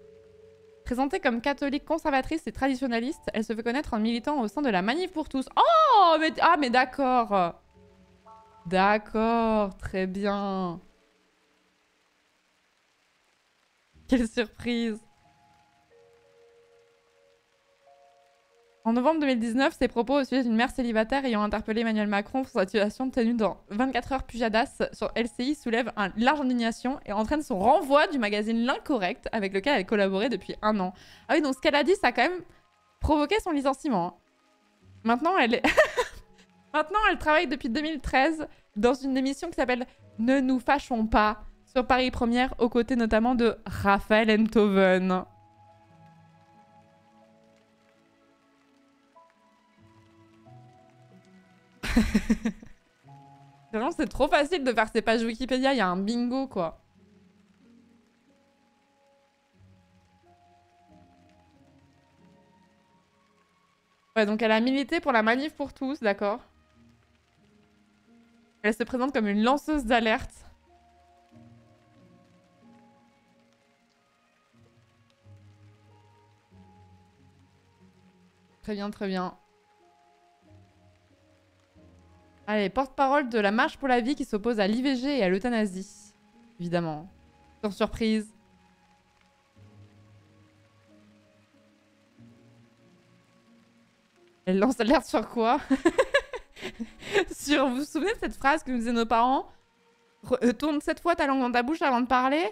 Présentée comme catholique conservatrice et traditionnaliste, elle se fait connaître en militant au sein de la Manif pour tous. Oh, mais, mais d'accord. D'accord, très bien. Quelle surprise. En novembre 2019, ses propos au sujet d'une mère célibataire ayant interpellé Emmanuel Macron pour sa situation tenue dans 24 heures Pujadas sur LCI soulèvent une large indignation et entraîne son renvoi du magazine L'Incorrect avec lequel elle collaborait depuis 1 an. Ah oui, donc ce qu'elle a dit, ça a quand même provoqué son licenciement. Maintenant, elle est... Maintenant, elle travaille depuis 2013 dans une émission qui s'appelle Ne nous fâchons pas sur Paris Première, aux côtés notamment de Raphaël Enthoven. Vraiment, c'est trop facile de faire ces pages Wikipédia, il y a un bingo, quoi. Ouais, donc elle a milité pour la Manif pour tous, d'accord. Elle se présente comme une lanceuse d'alerte. Très bien, très bien. Allez, porte-parole de la Marche pour la vie qui s'oppose à l'IVG et à l'euthanasie. Évidemment. Sans surprise. Elle lance l'alerte sur quoi? Sur... Vous vous souvenez de cette phrase que nous disaient nos parents? Tourne 7 fois ta langue dans ta bouche avant de parler.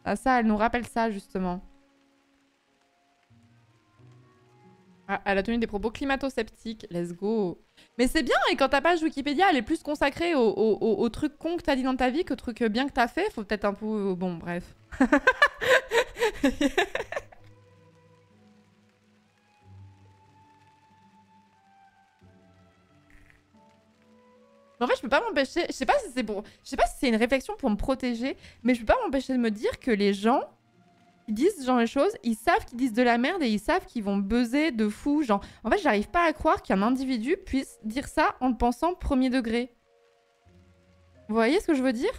Ah ça, elle nous rappelle ça, justement. Ah, elle a tenu des propos climato-sceptiques. Let's go. Mais c'est bien, et quand ta page Wikipédia, elle est plus consacrée aux trucs cons que t'as dit dans ta vie qu'aux trucs bien que t'as fait, faut peut-être un peu... Bon, bref. En fait, je peux pas m'empêcher... Je sais pas si c'est pour... Je sais pas si c'est une réflexion pour me protéger, mais je peux pas m'empêcher de me dire que les gens... Ils disent ce genre de choses, ils savent qu'ils disent de la merde et ils savent qu'ils vont buzzer de fou. Genre, en fait, j'arrive pas à croire qu'un individu puisse dire ça en le pensant premier degré. Vous voyez ce que je veux dire?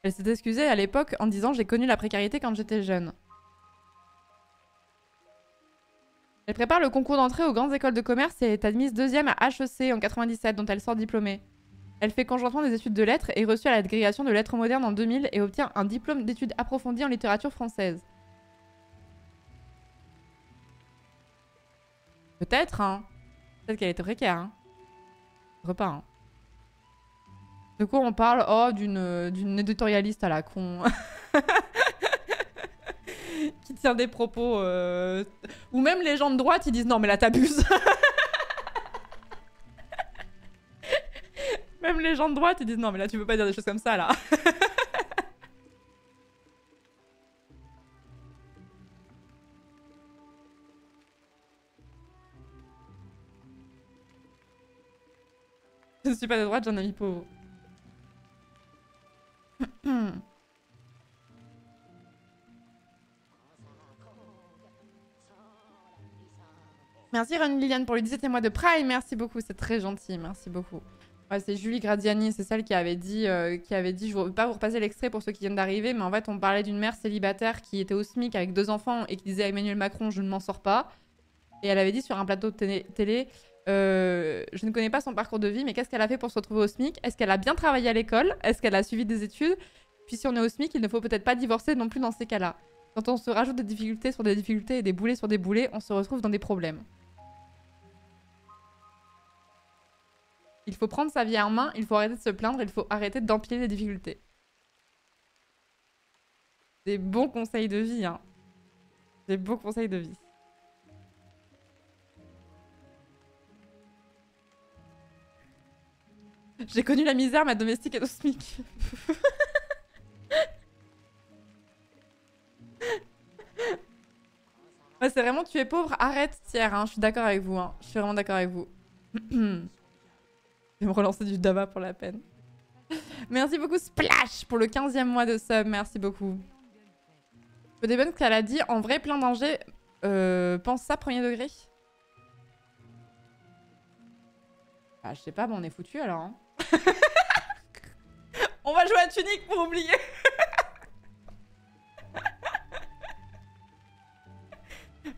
Elle s'est excusée à l'époque en disant « J'ai connu la précarité quand j'étais jeune ». Elle prépare le concours d'entrée aux grandes écoles de commerce et est admise 2e à HEC en 97, dont elle sort diplômée. Elle fait conjointement des études de lettres et est reçue à l'agrégation de lettres modernes en 2000 et obtient un diplôme d'études approfondies en littérature française. Peut-être, hein. Peut-être qu'elle était précaire, hein. Repas, hein. De quoi on parle? Oh, d'une éditorialiste à la con. Qui tient des propos... Ou même les gens de droite, ils disent « Non, mais là, t'abuses !» Même les gens de droite, ils disent « Non, mais là, tu peux pas dire des choses comme ça, là !» Je ne suis pas de droite, j'ai un ami pauvre. Merci Ron Liliane pour le 17e mois de Prime. Merci beaucoup, c'est très gentil. Merci beaucoup. Ouais, c'est Julie Gradiani, c'est celle qui avait dit, je ne veux pas vous repasser l'extrait pour ceux qui viennent d'arriver, mais en fait on parlait d'une mère célibataire qui était au SMIC avec 2 enfants et qui disait à Emmanuel Macron, je ne m'en sors pas. Et elle avait dit sur un plateau de télé, je ne connais pas son parcours de vie, mais qu'est-ce qu'elle a fait pour se retrouver au SMIC? Est-ce qu'elle a bien travaillé à l'école? Est-ce qu'elle a suivi des études? Puis si on est au SMIC, il ne faut peut-être pas divorcer non plus dans ces cas-là. Quand on se rajoute des difficultés sur des difficultés et des boulets sur des boulets, on se retrouve dans des problèmes. Il faut prendre sa vie en main, il faut arrêter de se plaindre, il faut arrêter d'empiler les difficultés. Des bons conseils de vie, hein. Des beaux conseils de vie. J'ai connu la misère, ma domestique est au SMIC. Ouais, c'est vraiment tu es pauvre, arrête Thierry, hein. Je suis d'accord avec vous, hein. Je suis vraiment d'accord avec vous. Je vais me relancer du Dava pour la peine. Merci beaucoup Splash pour le 15e mois de sub, merci beaucoup. Peu des bonnes qu'elle a dit, en vrai plein danger, pense ça premier degré. Ah je sais pas, mais on est foutu alors. Hein. On va jouer à Tunique pour oublier.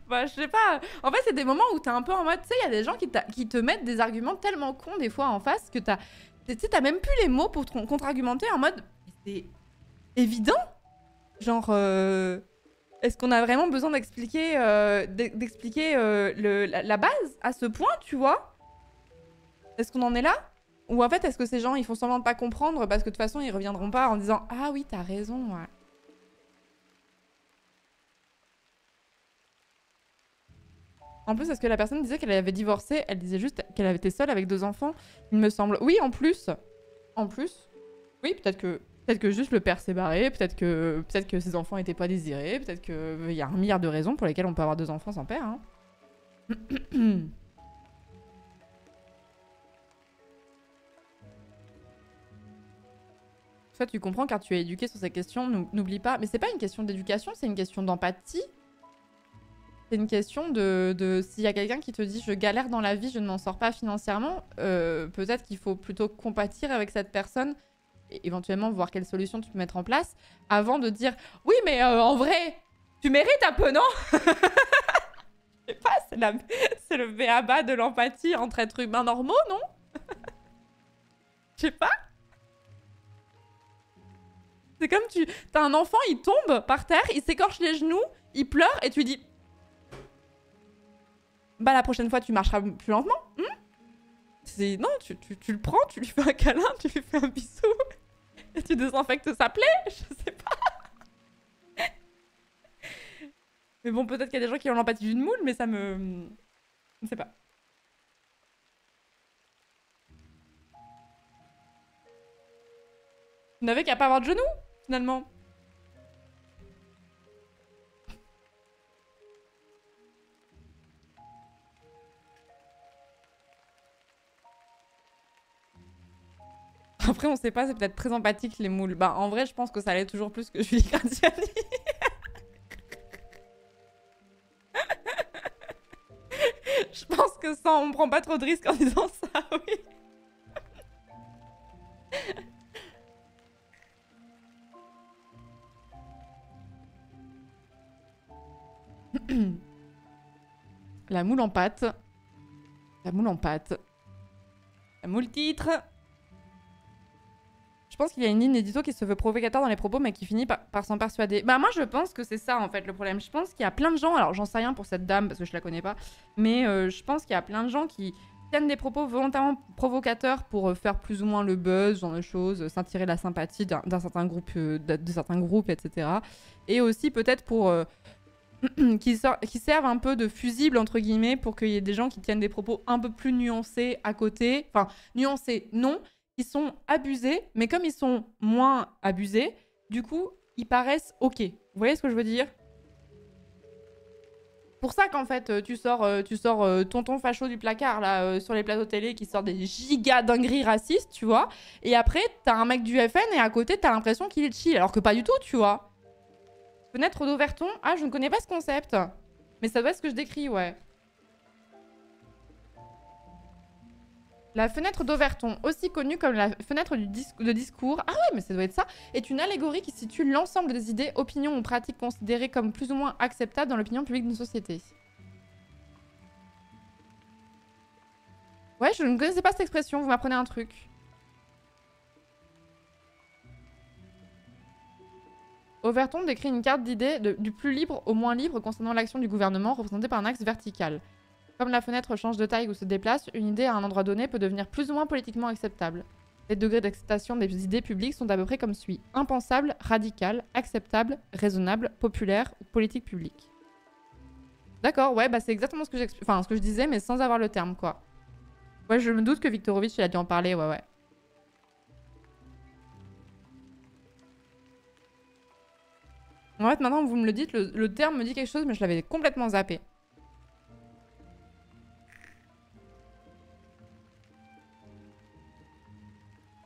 Bah, je sais pas. En fait, c'est des moments où t'es un peu en mode... Tu sais, il y a des gens qui te mettent des arguments tellement cons des fois en face que t'as... Tu sais, t'as même plus les mots pour te contre-argumenter en mode... C'est évident. Genre... Est-ce qu'on a vraiment besoin d'expliquer la base à ce point, tu vois? Est-ce qu'on en est là? Ou en fait, est-ce que ces gens, ils font semblant de pas comprendre parce que de toute façon, ils reviendront pas en disant « Ah oui, t'as raison, ouais. » En plus, est-ce que la personne disait qu'elle avait divorcé? Elle disait juste qu'elle avait été seule avec 2 enfants, il me semble. Oui, en plus. En plus. Oui, peut-être que juste le père s'est barré, peut-être que ses enfants n'étaient pas désirés, peut-être qu'il y a 1 milliard de raisons pour lesquelles on peut avoir 2 enfants sans père. Hein. Ça, tu comprends car tu es éduqué sur ces questions, n'oublie pas. Mais c'est pas une question d'éducation, c'est une question d'empathie. C'est une question de s'il y a quelqu'un qui te dit « je galère dans la vie, je ne m'en sors pas financièrement », peut-être qu'il faut plutôt compatir avec cette personne et éventuellement voir quelle solution tu peux mettre en place avant de dire « oui, mais en vrai, tu mérites un peu, non ?» Je sais pas, c'est le b.a.-ba de l'empathie entre êtres humains normaux, non? Je sais pas. C'est comme t'as un enfant, il tombe par terre, il s'écorche les genoux, il pleure et tu lui dis... Bah la prochaine fois tu marcheras plus lentement. Non, tu le prends, tu lui fais un câlin, tu lui fais un bisou. Et tu désinfectes sa plaie? Je sais pas. Mais bon, peut-être qu'il y a des gens qui ont l'empathie d'une moule, mais ça me... Je ne sais pas. Tu n'avais qu'à pas avoir de genoux, finalement. Après, on sait pas, c'est peut-être très empathique, les moules. Bah, en vrai, je pense que ça allait toujours plus que Julie Gratiani. Je pense que ça, on prend pas trop de risques en disant ça, oui. La moule en pâte. La moule en pâte. La moule titre. Je pense qu'il y a une ligne édito qui se veut provocateur dans les propos, mais qui finit par s'en persuader. Bah moi, je pense que c'est ça, en fait, le problème. Je pense qu'il y a plein de gens, alors j'en sais rien pour cette dame, parce que je la connais pas, mais je pense qu'il y a plein de gens qui tiennent des propos volontairement provocateurs pour faire plus ou moins le buzz, genre de choses, s'attirer la sympathie d'un certain groupe, de certains groupes, etc. Et aussi peut-être pour... qui servent un peu de fusible, entre guillemets, pour qu'il y ait des gens qui tiennent des propos un peu plus nuancés à côté. Enfin, nuancés, non, qui sont abusés, mais comme ils sont moins abusés, du coup, ils paraissent ok. Vous voyez ce que je veux dire? Pour ça qu'en fait, tu sors tonton facho du placard, là, sur les plateaux télé, qui sort des giga dingueries racistes, tu vois, et après, t'as un mec du FN, et à côté, t'as l'impression qu'il est chill, alors que pas du tout, tu vois. Fenêtre d'Auverton. Ah, je ne connais pas ce concept. Mais ça doit être ce que je décris, ouais. La fenêtre d'Auverton, aussi connue comme la fenêtre de discours, ah ouais, mais ça doit être ça, est une allégorie qui situe l'ensemble des idées, opinions ou pratiques considérées comme plus ou moins acceptables dans l'opinion publique d'une société. Ouais, je ne connaissais pas cette expression, vous m'apprenez un truc. Overton décrit une carte d'idées du plus libre au moins libre concernant l'action du gouvernement représentée par un axe vertical. Comme la fenêtre change de taille ou se déplace, une idée à un endroit donné peut devenir plus ou moins politiquement acceptable. Les degrés d'acceptation des idées publiques sont à peu près comme suit. Impensable, radical, acceptable, raisonnable, populaire ou politique publique. D'accord, ouais, bah c'est exactement ce que ce que je disais, mais sans avoir le terme, quoi. Ouais, je me doute que Viktorovitch, il a dû en parler, ouais. En fait, maintenant que vous me le dites, le terme me dit quelque chose, mais je l'avais complètement zappé.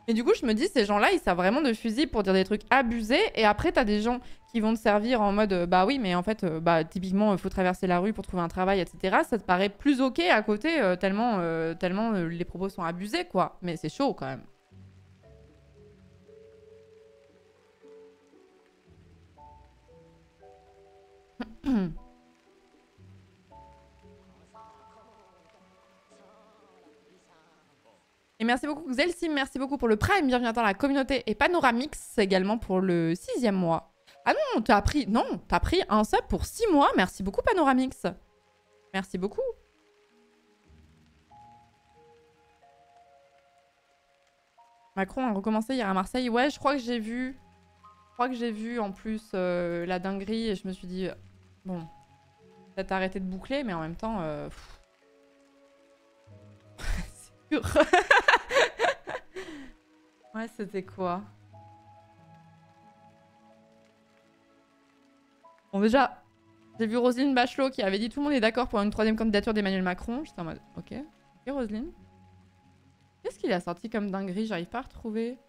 Et du coup, je me dis, ces gens-là, ils savent vraiment de fusil pour dire des trucs abusés. Et après, t'as des gens qui vont te servir en mode, bah oui, mais en fait, typiquement, il faut traverser la rue pour trouver un travail, etc. Ça te paraît plus ok à côté, tellement les propos sont abusés, quoi. Mais c'est chaud, quand même. Et merci beaucoup Xelsim, merci beaucoup pour le Prime, bienvenue dans la communauté. Et Panoramix également pour le 6e mois. Ah non, t'as pris un sub pour 6 mois, merci beaucoup Panoramix. Merci beaucoup. Macron a recommencé hier à Marseille. Ouais, je crois que j'ai vu en plus la dinguerie et je me suis dit, bon, peut-être arrêter de boucler, mais en même temps... C'est sûr. Ouais, c'était quoi? Bon, déjà, j'ai vu Roselyne Bachelot qui avait dit tout le monde est d'accord pour une 3e candidature d'Emmanuel Macron. J'étais en mode, ok. Ok, Roselyne. Qu'est-ce qu'il a sorti comme dinguerie? J'arrive pas à retrouver.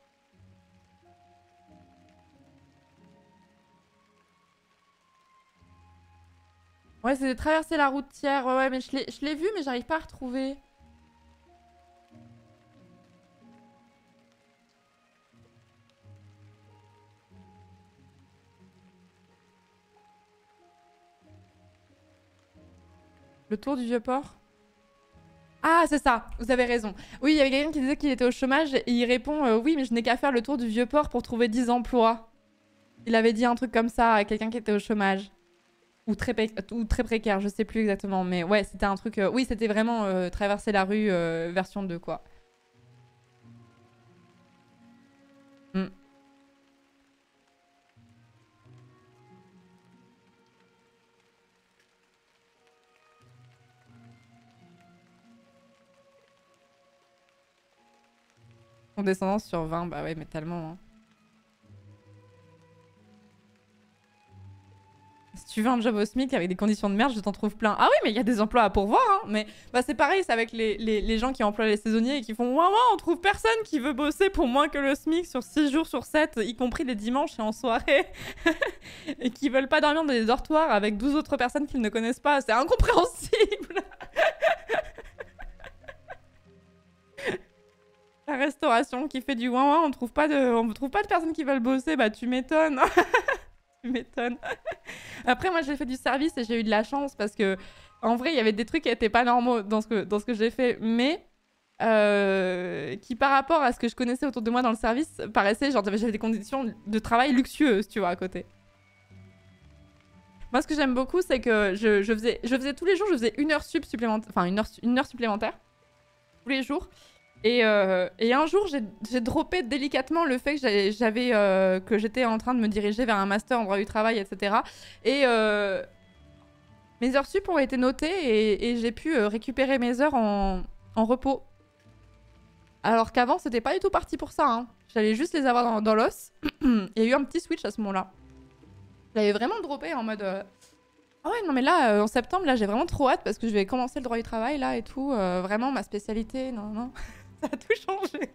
Ouais, c'est de traverser la routière. Ouais, mais je l'ai vu, mais j'arrive pas à retrouver. Le tour du Vieux-Port? Ah, c'est ça, vous avez raison. Oui, il y avait quelqu'un qui disait qu'il était au chômage et il répond oui, mais je n'ai qu'à faire le tour du Vieux-Port pour trouver 10 emplois. Il avait dit un truc comme ça à quelqu'un qui était au chômage. Ou très précaire, je sais plus exactement. Mais ouais, c'était un truc... oui, c'était vraiment traverser la rue version 2, quoi. Condescendance sur 20, bah ouais, mais tellement. Hein. Si tu veux un job au SMIC avec des conditions de merde, je t'en trouve plein. Ah oui, mais il y a des emplois à pourvoir, hein. Mais bah, c'est pareil, c'est avec les gens qui emploient les saisonniers et qui font ouah, ouah, on trouve personne qui veut bosser pour moins que le SMIC sur 6 jours sur 7, y compris les dimanches et en soirée. Et qui veulent pas dormir dans des dortoirs avec 12 autres personnes qu'ils ne connaissent pas. C'est incompréhensible. La restauration qui fait du ouah, ouah, on trouve pas de personnes qui veulent bosser, bah tu m'étonnes. Tu m'étonnes. Après, moi, j'ai fait du service et j'ai eu de la chance parce que, en vrai, il y avait des trucs qui étaient pas normaux dans ce que j'ai fait, mais qui, par rapport à ce que je connaissais autour de moi dans le service, paraissaient genre j'avais des conditions de travail luxueuses, tu vois, à côté. Moi, ce que j'aime beaucoup, c'est que je faisais tous les jours, je faisais une heure supplémentaire, enfin une heure supplémentaire tous les jours. Et un jour, j'ai droppé délicatement le fait que j'étais en train de me diriger vers un master en droit du travail, etc. Et mes heures sup ont été notées et j'ai pu récupérer mes heures en repos. Alors qu'avant, c'était pas du tout parti pour ça. Hein. J'allais juste les avoir dans l'os. Il y a eu un petit switch à ce moment-là. J'avais vraiment droppé en mode... Ah ouais, non mais là, en septembre, là, j'ai vraiment trop hâte parce que je vais commencer le droit du travail, là, et tout. Vraiment, ma spécialité, non. Ça a tout changé.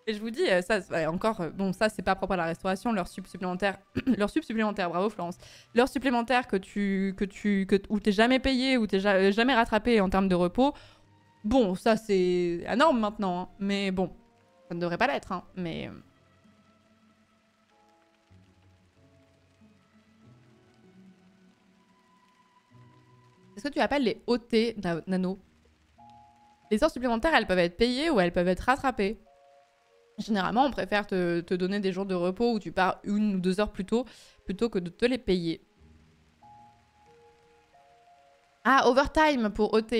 Et je vous dis, ça, encore, bon, ça, c'est pas propre à la restauration, l'heure sup supplémentaire. L'heure sup supplémentaire, bravo Florence. L'heure supplémentaire où t'es jamais payé, où t'es jamais rattrapé en termes de repos, bon, ça, c'est la norme maintenant. Hein. Mais bon, ça ne devrait pas l'être, hein. Mais... C'est ce que tu appelles les OT, Nano. Les heures supplémentaires, elles peuvent être payées ou elles peuvent être rattrapées. Généralement, on préfère te donner des jours de repos où tu pars 1 ou 2 heures plus tôt, plutôt que de te les payer. Ah, overtime pour OT.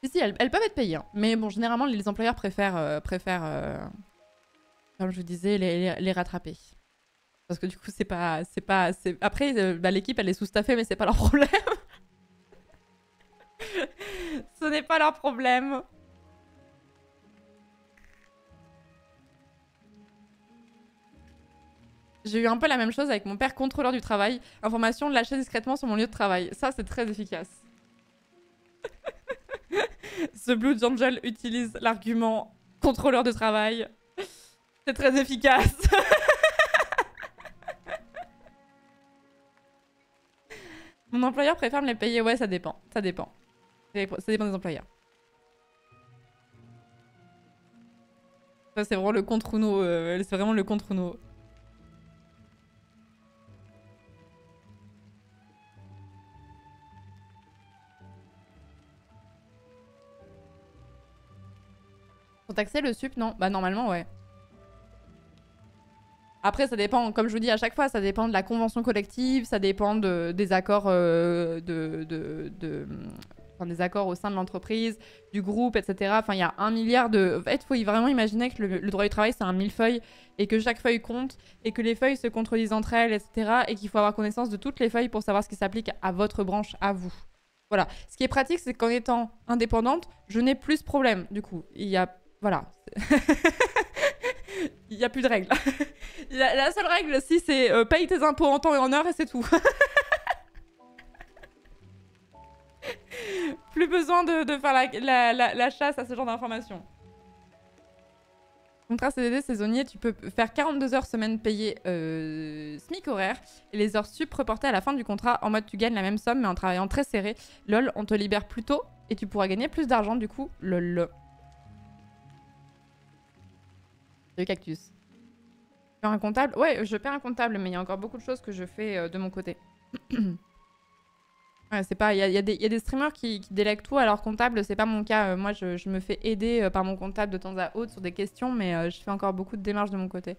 Si, elles peuvent être payées. Hein. Mais bon, généralement, les employeurs préfèrent comme je vous disais, les rattraper. Parce que du coup, c'est pas... Après, l'équipe, elle est sous-staffée, mais c'est pas leur problème. Ce n'est pas leur problème. J'ai eu un peu la même chose avec mon père contrôleur du travail. Information lâchée discrètement sur mon lieu de travail. Ça, c'est très efficace. The Blue Angel utilise l'argument contrôleur de travail. C'est très efficace. Mon employeur préfère me les payer. Ouais, ça dépend. Ça dépend. Ça dépend des employeurs. Ça, c'est vraiment le contre-Uno. C'est vraiment le contre-Uno. Pour taxer le sup, non. Bah, normalement, ouais. Après, ça dépend, comme je vous dis à chaque fois, ça dépend de la convention collective, ça dépend des accords des accords au sein de l'entreprise, du groupe, etc. Enfin, il y a 1 milliard de... En fait, il faut vraiment imaginer que le droit du travail, c'est un millefeuille et que chaque feuille compte et que les feuilles se contredisent entre elles, etc. Et qu'il faut avoir connaissance de toutes les feuilles pour savoir ce qui s'applique à votre branche, à vous. Voilà. Ce qui est pratique, c'est qu'en étant indépendante, je n'ai plus ce problème. Du coup, il y a... Voilà. Il n'y a plus de règles. La seule règle, si, c'est paye tes impôts en temps et en heure et c'est tout. Plus besoin de faire la chasse à ce genre d'informations. Contrat CDD saisonnier, tu peux faire 42 heures semaine payée SMIC horaire et les heures sup reportées à la fin du contrat en mode tu gagnes la même somme mais en travaillant très serré. Lol, on te libère plus tôt et tu pourras gagner plus d'argent du coup. Lol. Le cactus. Tu perds un comptable? Ouais, je perds un comptable, mais il y a encore beaucoup de choses que je fais de mon côté. Ouais, c'est pas... Il y a des streamers qui délèguent tout à leur comptable, c'est pas mon cas. Moi, je me fais aider par mon comptable de temps à autre sur des questions, mais je fais encore beaucoup de démarches de mon côté.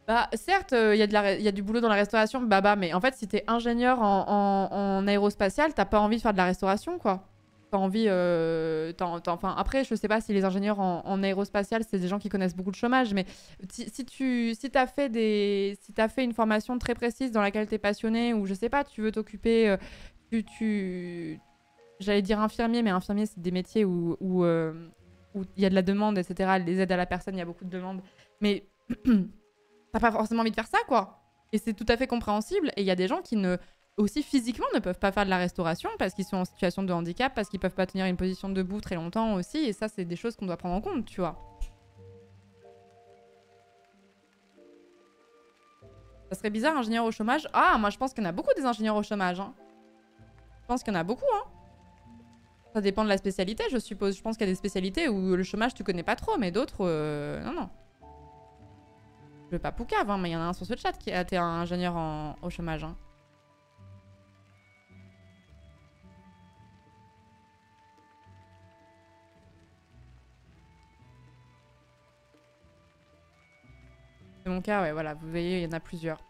Bah, certes, il y a du boulot dans la restauration, mais en fait, si t'es ingénieur en aérospatial, t'as pas envie de faire de la restauration, quoi. t'as envie... enfin, après, je sais pas si les ingénieurs en aérospatial, c'est des gens qui connaissent beaucoup de chômage, mais si t'as fait une formation très précise dans laquelle t'es passionné, ou je sais pas, tu veux t'occuper... J'allais dire infirmier, mais infirmier, c'est des métiers où il y a de la demande, etc. Les aides à la personne, il y a beaucoup de demandes. Mais t'as pas forcément envie de faire ça, quoi. Et c'est tout à fait compréhensible. Et il y a des gens qui aussi physiquement ne peuvent pas faire de la restauration parce qu'ils sont en situation de handicap, parce qu'ils peuvent pas tenir une position debout très longtemps aussi. Et ça, c'est des choses qu'on doit prendre en compte, tu vois. Ça serait bizarre, ingénieur au chômage. Ah, moi, je pense qu'il y en a beaucoup des ingénieurs au chômage. Hein. Je pense qu'il y en a beaucoup, hein. Ça dépend de la spécialité, je suppose. Je pense qu'il y a des spécialités où le chômage, tu connais pas trop, mais d'autres, non, non. Je veux pas poucave, hein, mais il y en a un sur ce chat qui a été un ingénieur au chômage. Hein. C'est mon cas, ouais, voilà, vous voyez, il y en a plusieurs.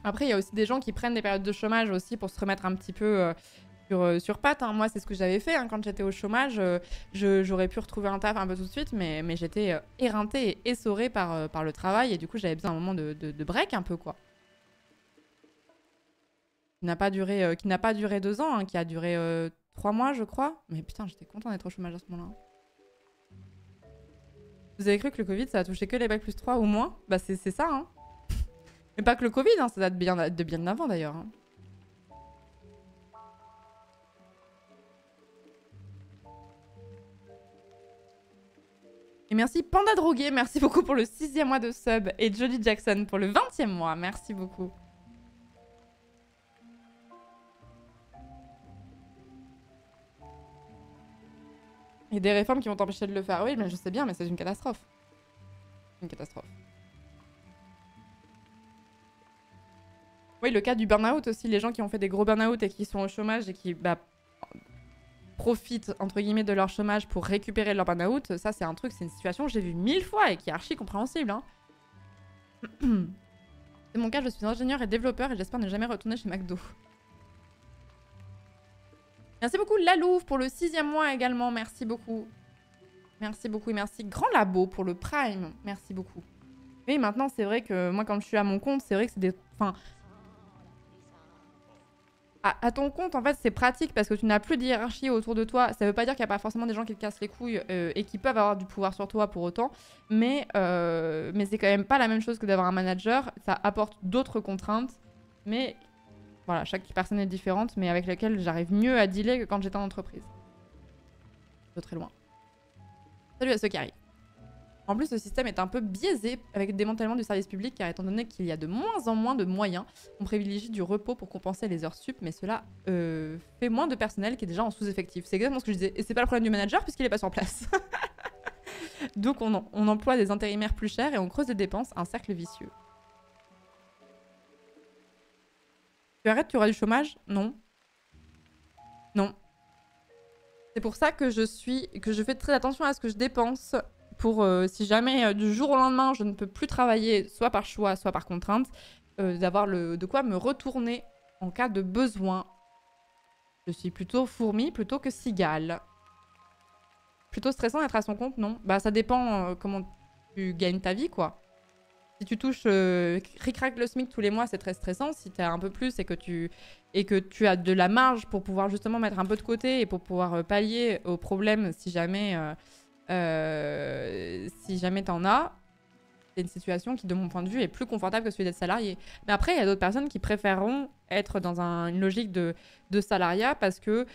Après, il y a aussi des gens qui prennent des périodes de chômage aussi pour se remettre un petit peu sur pattes. Hein. Moi, c'est ce que j'avais fait hein, quand j'étais au chômage. J'aurais pu retrouver un taf un peu tout de suite, mais j'étais éreintée et essorée par le travail. Et du coup, j'avais besoin d'un moment de break un peu, quoi. Qui n'a pas duré 2 ans, hein, qui a duré 3 mois, je crois. Mais putain, j'étais contente d'être au chômage à ce moment-là. Vous avez cru que le Covid, ça a touché que les bacs plus 3 ou moins? Bah, c'est ça, hein. Mais pas que le Covid, hein, ça date de bien avant, d'ailleurs. Hein. Et merci Panda Drogué, merci beaucoup pour le 6e mois de sub. Et Jody Jackson pour le 20e mois, merci beaucoup. Il y a des réformes qui vont t'empêcher de le faire. Oui, mais je sais bien, mais c'est une catastrophe. Une catastrophe. Oui, le cas du burn-out aussi. Les gens qui ont fait des gros burn-out et qui sont au chômage et qui profitent, entre guillemets, de leur chômage pour récupérer leur burn-out. Ça, c'est un truc, c'est une situation que j'ai vue 1000 fois et qui est archi compréhensible. Hein. C'est mon cas, je suis ingénieur et développeur et j'espère ne jamais retourner chez McDo. Merci beaucoup Lalouve pour le 6e mois également, merci beaucoup. Merci beaucoup et merci Grand Labo pour le Prime, merci beaucoup. Oui, maintenant c'est vrai que moi quand je suis à mon compte, c'est vrai que c'est des... Enfin... À ton compte, en fait, c'est pratique parce que tu n'as plus de hiérarchie autour de toi. Ça veut pas dire qu'il n'y a pas forcément des gens qui te cassent les couilles et qui peuvent avoir du pouvoir sur toi pour autant. Mais c'est quand même pas la même chose que d'avoir un manager. Ça apporte d'autres contraintes. Mais... Voilà, chaque personne est différente, mais avec laquelle j'arrive mieux à dealer que quand j'étais en entreprise. De très loin. Salut à ceux qui arrivent. En plus, le système est un peu biaisé avec le démantèlement du service public, car étant donné qu'il y a de moins en moins de moyens, on privilégie du repos pour compenser les heures sup, mais cela fait moins de personnel qui est déjà en sous-effectif. C'est exactement ce que je disais. Et c'est pas le problème du manager, puisqu'il est pas sur place. Donc on emploie des intérimaires plus chers et on creuse les dépenses, un cercle vicieux. Tu arrêtes, tu auras du chômage? Non. Non. C'est pour ça que je fais très attention à ce que je dépense pour, si jamais du jour au lendemain, je ne peux plus travailler, soit par choix, soit par contrainte, d'avoir de quoi me retourner en cas de besoin. Je suis plutôt fourmi plutôt que cigale. Plutôt stressant d'être à son compte, non? Bah ça dépend comment tu gagnes ta vie, quoi. Si tu touches ric-rac le SMIC tous les mois, c'est très stressant. Si tu as un peu plus et que tu as de la marge pour pouvoir justement mettre un peu de côté et pour pouvoir pallier aux problèmes si jamais t'en as, c'est une situation qui, de mon point de vue, est plus confortable que celui d'être salarié. Mais après, il y a d'autres personnes qui préféreront être dans une logique de salariat parce que...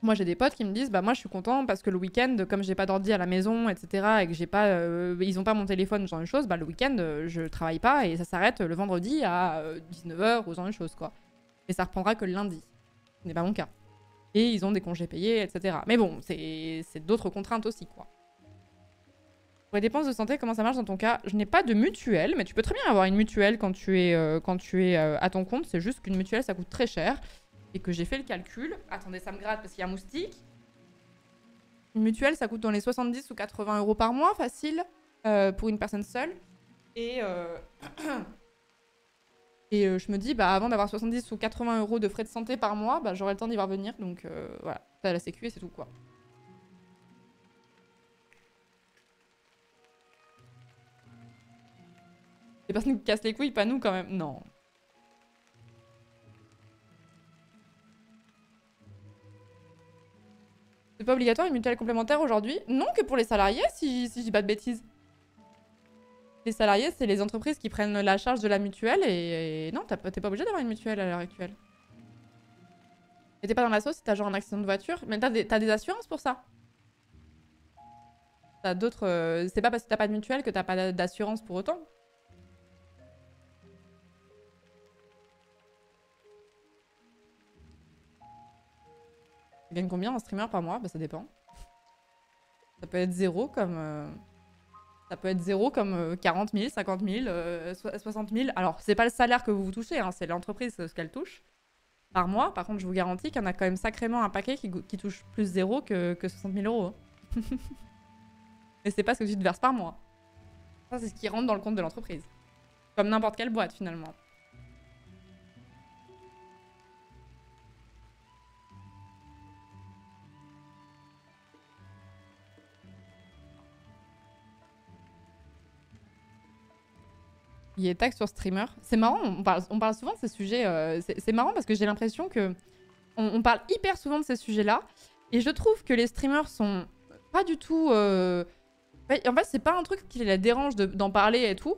moi, j'ai des potes qui me disent, bah moi, je suis content parce que le week-end, comme j'ai pas d'ordi à la maison, etc., et que j'ai pas, ils ont pas mon téléphone, ce genre de choses, bah le week-end, je travaille pas et ça s'arrête le vendredi à 19h ou ce genre de choses, quoi. Et ça reprendra que le lundi. Ce n'est pas mon cas. Et ils ont des congés payés, etc. Mais bon, c'est d'autres contraintes aussi, quoi. Pour les dépenses de santé, comment ça marche dans ton cas? Je n'ai pas de mutuelle, mais tu peux très bien avoir une mutuelle quand tu es à ton compte. C'est juste qu'une mutuelle, ça coûte très cher. Et que j'ai fait le calcul. Attendez, ça me gratte parce qu'il y a un moustique. Une mutuelle, ça coûte dans les 70 ou 80 € par mois, facile, pour une personne seule. Et Et je me dis, bah, avant d'avoir 70 ou 80 euros de frais de santé par mois, bah, j'aurai le temps d'y voir venir. Donc voilà, t'as la sécu et c'est tout, quoi. Les personnes qui cassent les couilles, pas nous, quand même. Non. C'est pas obligatoire une mutuelle complémentaire aujourd'hui? Non, que pour les salariés, si je dis pas de bêtises. Les salariés, c'est les entreprises qui prennent la charge de la mutuelle et non, t'es pas obligé d'avoir une mutuelle à l'heure actuelle. Et t'es pas dans la sauce si t'as genre un accident de voiture, mais t'as des assurances pour ça. T'as d'autres... c'est pas parce que t'as pas de mutuelle que t'as pas d'assurance pour autant. Tu gagnes combien en streamer par mois? Bah ça dépend. Ça peut être zéro comme... Ça peut être zéro comme 40 000, 50 000, 60 000. Alors, c'est pas le salaire que vous touchez, hein, c'est l'entreprise ce qu'elle touche par mois. Par contre, je vous garantis qu'il y en a quand même sacrément un paquet qui touche plus zéro que 60 000 euros. Hein. Mais c'est pas ce que tu te verses par mois. Ça, c'est ce qui rentre dans le compte de l'entreprise. Comme n'importe quelle boîte, finalement. Il y a taxe sur streamer. C'est marrant, on parle souvent de ces sujets. C'est marrant parce que j'ai l'impression que on parle hyper souvent de ces sujets-là. Et je trouve que les streamers sont pas du tout... En fait, c'est pas un truc qui les dérange d'en parler et tout.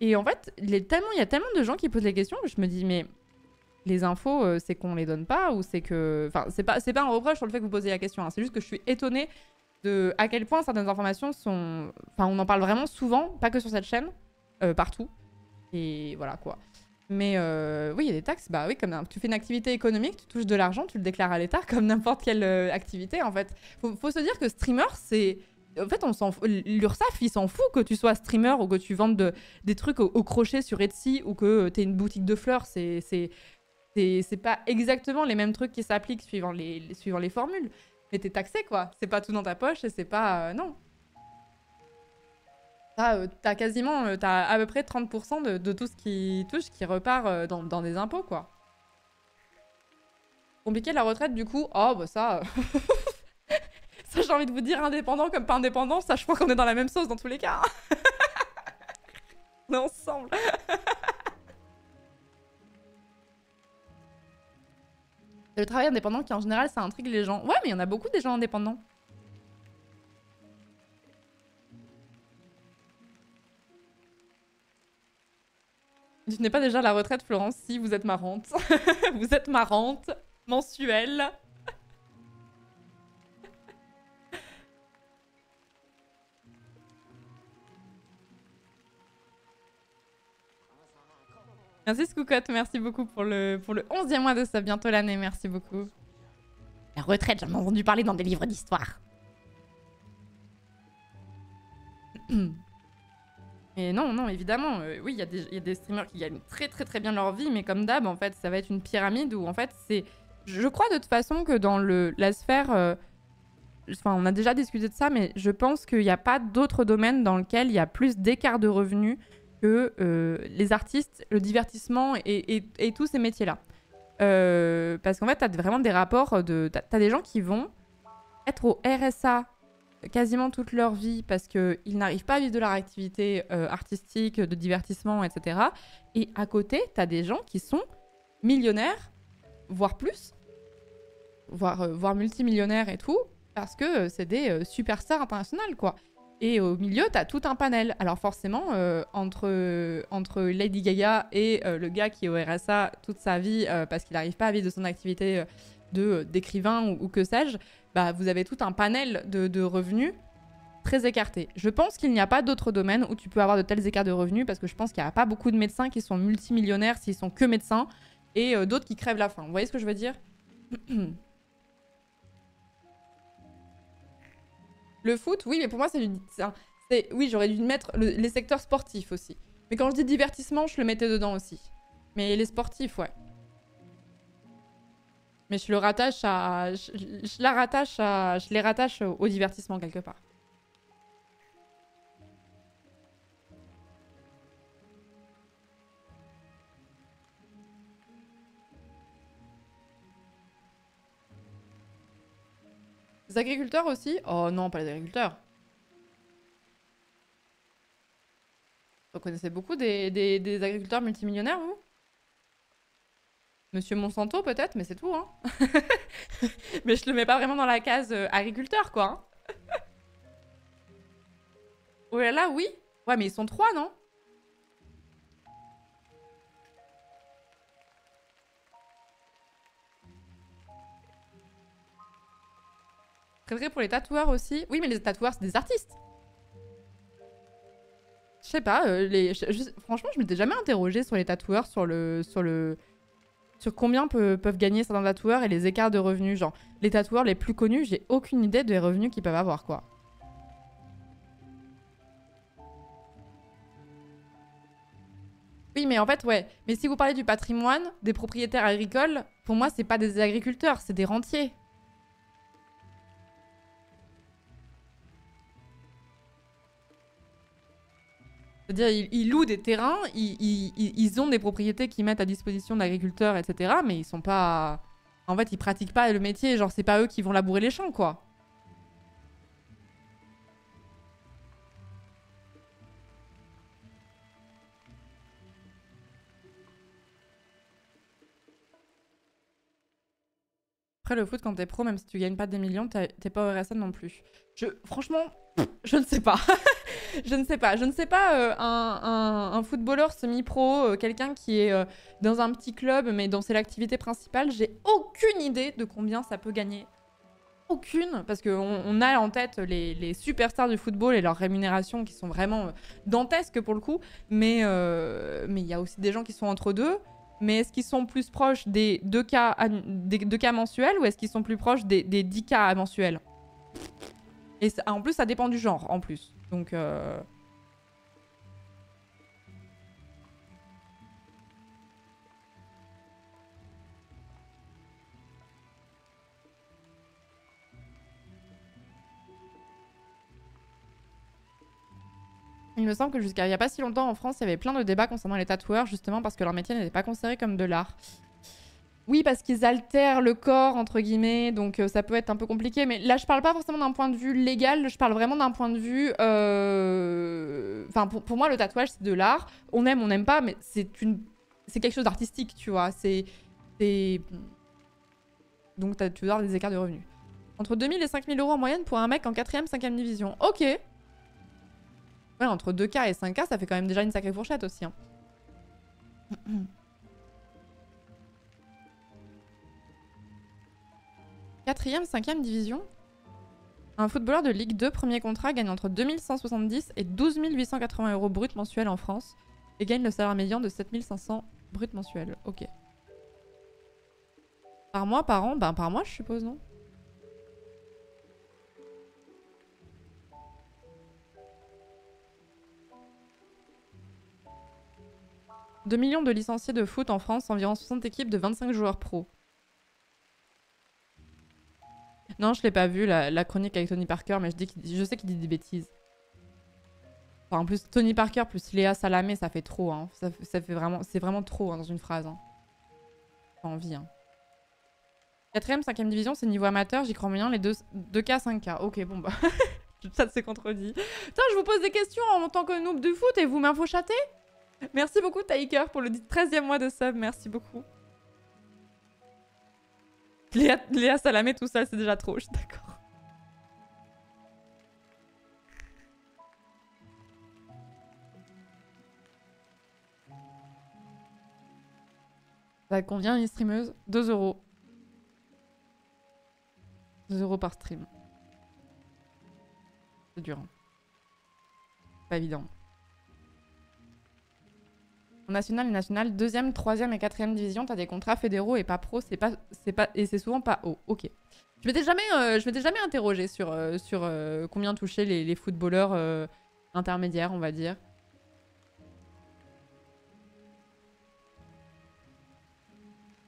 Et en fait, il y a tellement de gens qui posent les questions que je me dis, mais les infos, c'est qu'on les donne pas ou c'est que... Enfin, c'est pas un reproche sur le fait que vous posez la question. Hein. C'est juste que je suis étonnée de à quel point certaines informations sont... Enfin, on en parle vraiment souvent, pas que sur cette chaîne, partout. Et voilà quoi. Mais oui, il y a des taxes. Bah oui, comme tu fais une activité économique, tu touches de l'argent, tu le déclares à l'État comme n'importe quelle activité en fait. Faut se dire que streamer, c'est... En fait, on s'en fout. L'URSSAF, il s'en fout que tu sois streamer ou que tu vendes des trucs au crochet sur Etsy ou que tu aies une boutique de fleurs. C'est pas exactement les mêmes trucs qui s'appliquent suivant les formules. Mais t'es taxé quoi. C'est pas tout dans ta poche et c'est pas... non. T'as quasiment, t'as à peu près 30% de tout ce qui touche qui repart dans des impôts, quoi. Compliqué la retraite, du coup. Oh, bah ça... ça, j'ai envie de vous dire, indépendant comme pas indépendant, ça, je crois qu'on est dans la même sauce dans tous les cas. On est ensemble. Le travail indépendant qui, en général, ça intrigue les gens. Ouais, mais il y en a beaucoup des gens indépendants. Tu n'es pas déjà à la retraite, Florence? Si, vous êtes marrante. Vous êtes marrante. Mensuelle. Merci Scoucotte, merci beaucoup pour le 11e mois de ça, bientôt l'année, merci beaucoup. La retraite, j'en ai entendu parler dans des livres d'histoire. Et non, évidemment, oui, il y a des streamers qui gagnent très bien leur vie, mais comme d'hab, en fait, ça va être une pyramide où, en fait, c'est... Je crois de toute façon que dans la sphère... Enfin, on a déjà discuté de ça, mais je pense qu'il n'y a pas d'autre domaine dans lequel il y a plus d'écart de revenus que les artistes, le divertissement et tous ces métiers-là. Parce qu'en fait, t'as vraiment des rapports de... T'as des gens qui vont être au RSA quasiment toute leur vie parce qu'ils n'arrivent pas à vivre de leur activité artistique, de divertissement, etc. Et à côté, t'as des gens qui sont millionnaires, voire plus, voire multimillionnaires et tout, parce que c'est des superstars internationales, quoi. Et au milieu, t'as tout un panel. Alors forcément, entre Lady Gaga et le gars qui est au RSA toute sa vie parce qu'il n'arrive pas à vivre de son activité d'écrivain ou que sais-je, bah, vous avez tout un panel de revenus très écartés. Je pense qu'il n'y a pas d'autre domaine où tu peux avoir de tels écarts de revenus parce que je pense qu'il n'y a pas beaucoup de médecins qui sont multimillionnaires s'ils sont que médecins et d'autres qui crèvent la faim. Vous voyez ce que je veux dire? Le foot, oui, mais pour moi, oui, j'aurais dû mettre les secteurs sportifs aussi. Mais quand je dis divertissement, je le mettais dedans aussi. Mais les sportifs, ouais. Mais je le rattache à... Je les rattache au divertissement quelque part. Les agriculteurs aussi? Oh non, pas les agriculteurs. Vous connaissez beaucoup des agriculteurs multimillionnaires, vous? Monsieur Monsanto, peut-être, mais c'est tout, hein. Mais je le mets pas vraiment dans la case agriculteur, quoi. Hein. Oh là là, oui. Ouais, mais ils sont 3, non? Très vrai pour les tatoueurs aussi. Oui, mais les tatoueurs, c'est des artistes. Je sais pas, franchement, je m'étais jamais interrogée sur les tatoueurs, sur combien peuvent gagner certains tatoueurs et les écarts de revenus. Genre, les tatoueurs les plus connus, j'ai aucune idée des revenus qu'ils peuvent avoir, quoi. Oui, mais en fait, ouais. Mais si vous parlez du patrimoine, des propriétaires agricoles, pour moi, c'est pas des agriculteurs, c'est des rentiers. C'est-à-dire, ils louent des terrains, ils ont des propriétés qu'ils mettent à disposition d'agriculteurs, etc. Mais ils sont pas... En fait, ils pratiquent pas le métier. Genre, c'est pas eux qui vont labourer les champs, quoi. Après, le foot, quand t'es pro, même si tu gagnes pas des millions, t'es pas au RSN non plus. Franchement, je ne sais pas. Je ne sais pas. Je ne sais pas un footballeur semi-pro, quelqu'un qui est dans un petit club, mais dont c'est l'activité principale. J'ai aucune idée de combien ça peut gagner. Aucune. Parce qu'on a en tête les superstars du football et leurs rémunérations qui sont vraiment dantesques pour le coup. Mais il y a aussi des gens qui sont entre deux. Mais est-ce qu'ils sont plus proches des 2 cas mensuels ou est-ce qu'ils sont plus proches des 10 cas mensuels? Et en plus, ça dépend du genre, en plus. Donc... Il me semble que jusqu'à il n'y a pas si longtemps en France, il y avait plein de débats concernant les tatoueurs, justement parce que leur métier n'était pas considéré comme de l'art. Oui, parce qu'ils altèrent le corps, entre guillemets, donc ça peut être un peu compliqué. Mais là, je parle pas forcément d'un point de vue légal, je parle vraiment d'un point de vue... Enfin, pour moi, le tatouage, c'est de l'art. On aime, on n'aime pas, mais c'est quelque chose d'artistique, tu vois. Donc, tu dois avoir des écarts de revenus. Entre 2000 et 5000 euros en moyenne pour un mec en 4ème, 5ème division. Ok. Ouais, entre 2K et 5K, ça fait quand même déjà une sacrée fourchette aussi. Hein. 4ème, 5ème division. Un footballeur de Ligue 2, premier contrat, gagne entre 2170 et 12 880 euros brut mensuels en France et gagne le salaire médian de 7500 brut mensuel. Ok. Par mois, par an? Ben par mois, je suppose, non? « 2 millions de licenciés de foot en France, environ 60 équipes de 25 joueurs pro. » Non, je l'ai pas vu, la chronique avec Tony Parker, mais je sais qu'il dit des bêtises. Enfin, en plus, Tony Parker plus Léa Salamé, ça fait trop. Hein. Ça fait vraiment, c'est vraiment trop hein, dans une phrase. Hein. Pas envie. Hein. 4ème, 5ème division, c'est niveau amateur, j'y crois bien, les 2K, 5K. Ok, bon bah, ça s'est contredit. Putain, je vous pose des questions en tant que noob du foot et vous m'info-chattez. Merci beaucoup, Taker, pour le 13e mois de sub. Merci beaucoup. Léa Salamé, tout ça, c'est déjà trop. Je suis d'accord. Ça convient une streameuse? 2 euros. 2 euros par stream. C'est dur. Hein. Pas évident. En national et national, 2ème, 3ème et 4ème division, t'as des contrats fédéraux et pas pro, et c'est souvent pas haut. Ok. Je m'étais jamais interrogée sur combien touchaient les footballeurs intermédiaires, on va dire.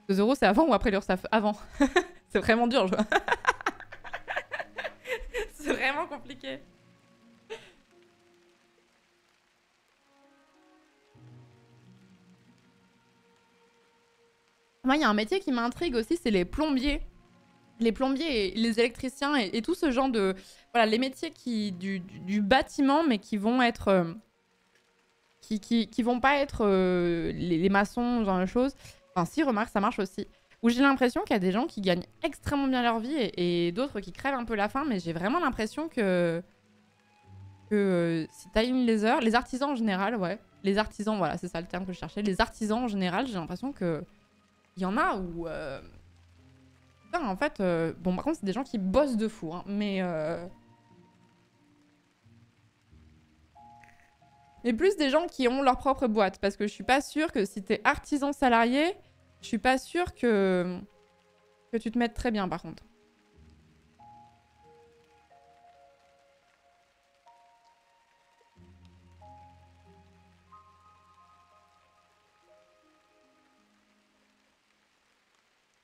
« 2 euros, c'est avant ou après l'URSSAF? Avant. C'est vraiment dur, je vois. C'est vraiment compliqué. Moi, il y a un métier qui m'intrigue aussi, c'est les plombiers. les plombiers et les électriciens et tout ce genre de... Voilà, les métiers du bâtiment, mais qui vont être... qui vont pas être les maçons, ce genre de choses. Enfin, si, remarque, ça marche aussi. Où j'ai l'impression qu'il y a des gens qui gagnent extrêmement bien leur vie et d'autres qui crèvent un peu la faim, mais j'ai vraiment l'impression que si t'alignes les heures... Les artisans en général, ouais. Les artisans, voilà, c'est ça le terme que je cherchais. Les artisans en général, j'ai l'impression que... Il y en a où... Putain, en fait... Bon, par contre, c'est des gens qui bossent de fou, hein, mais... Mais plus des gens qui ont leur propre boîte. Parce que je suis pas sûre que si t'es artisan salarié, je suis pas sûre que tu te mettes très bien, par contre.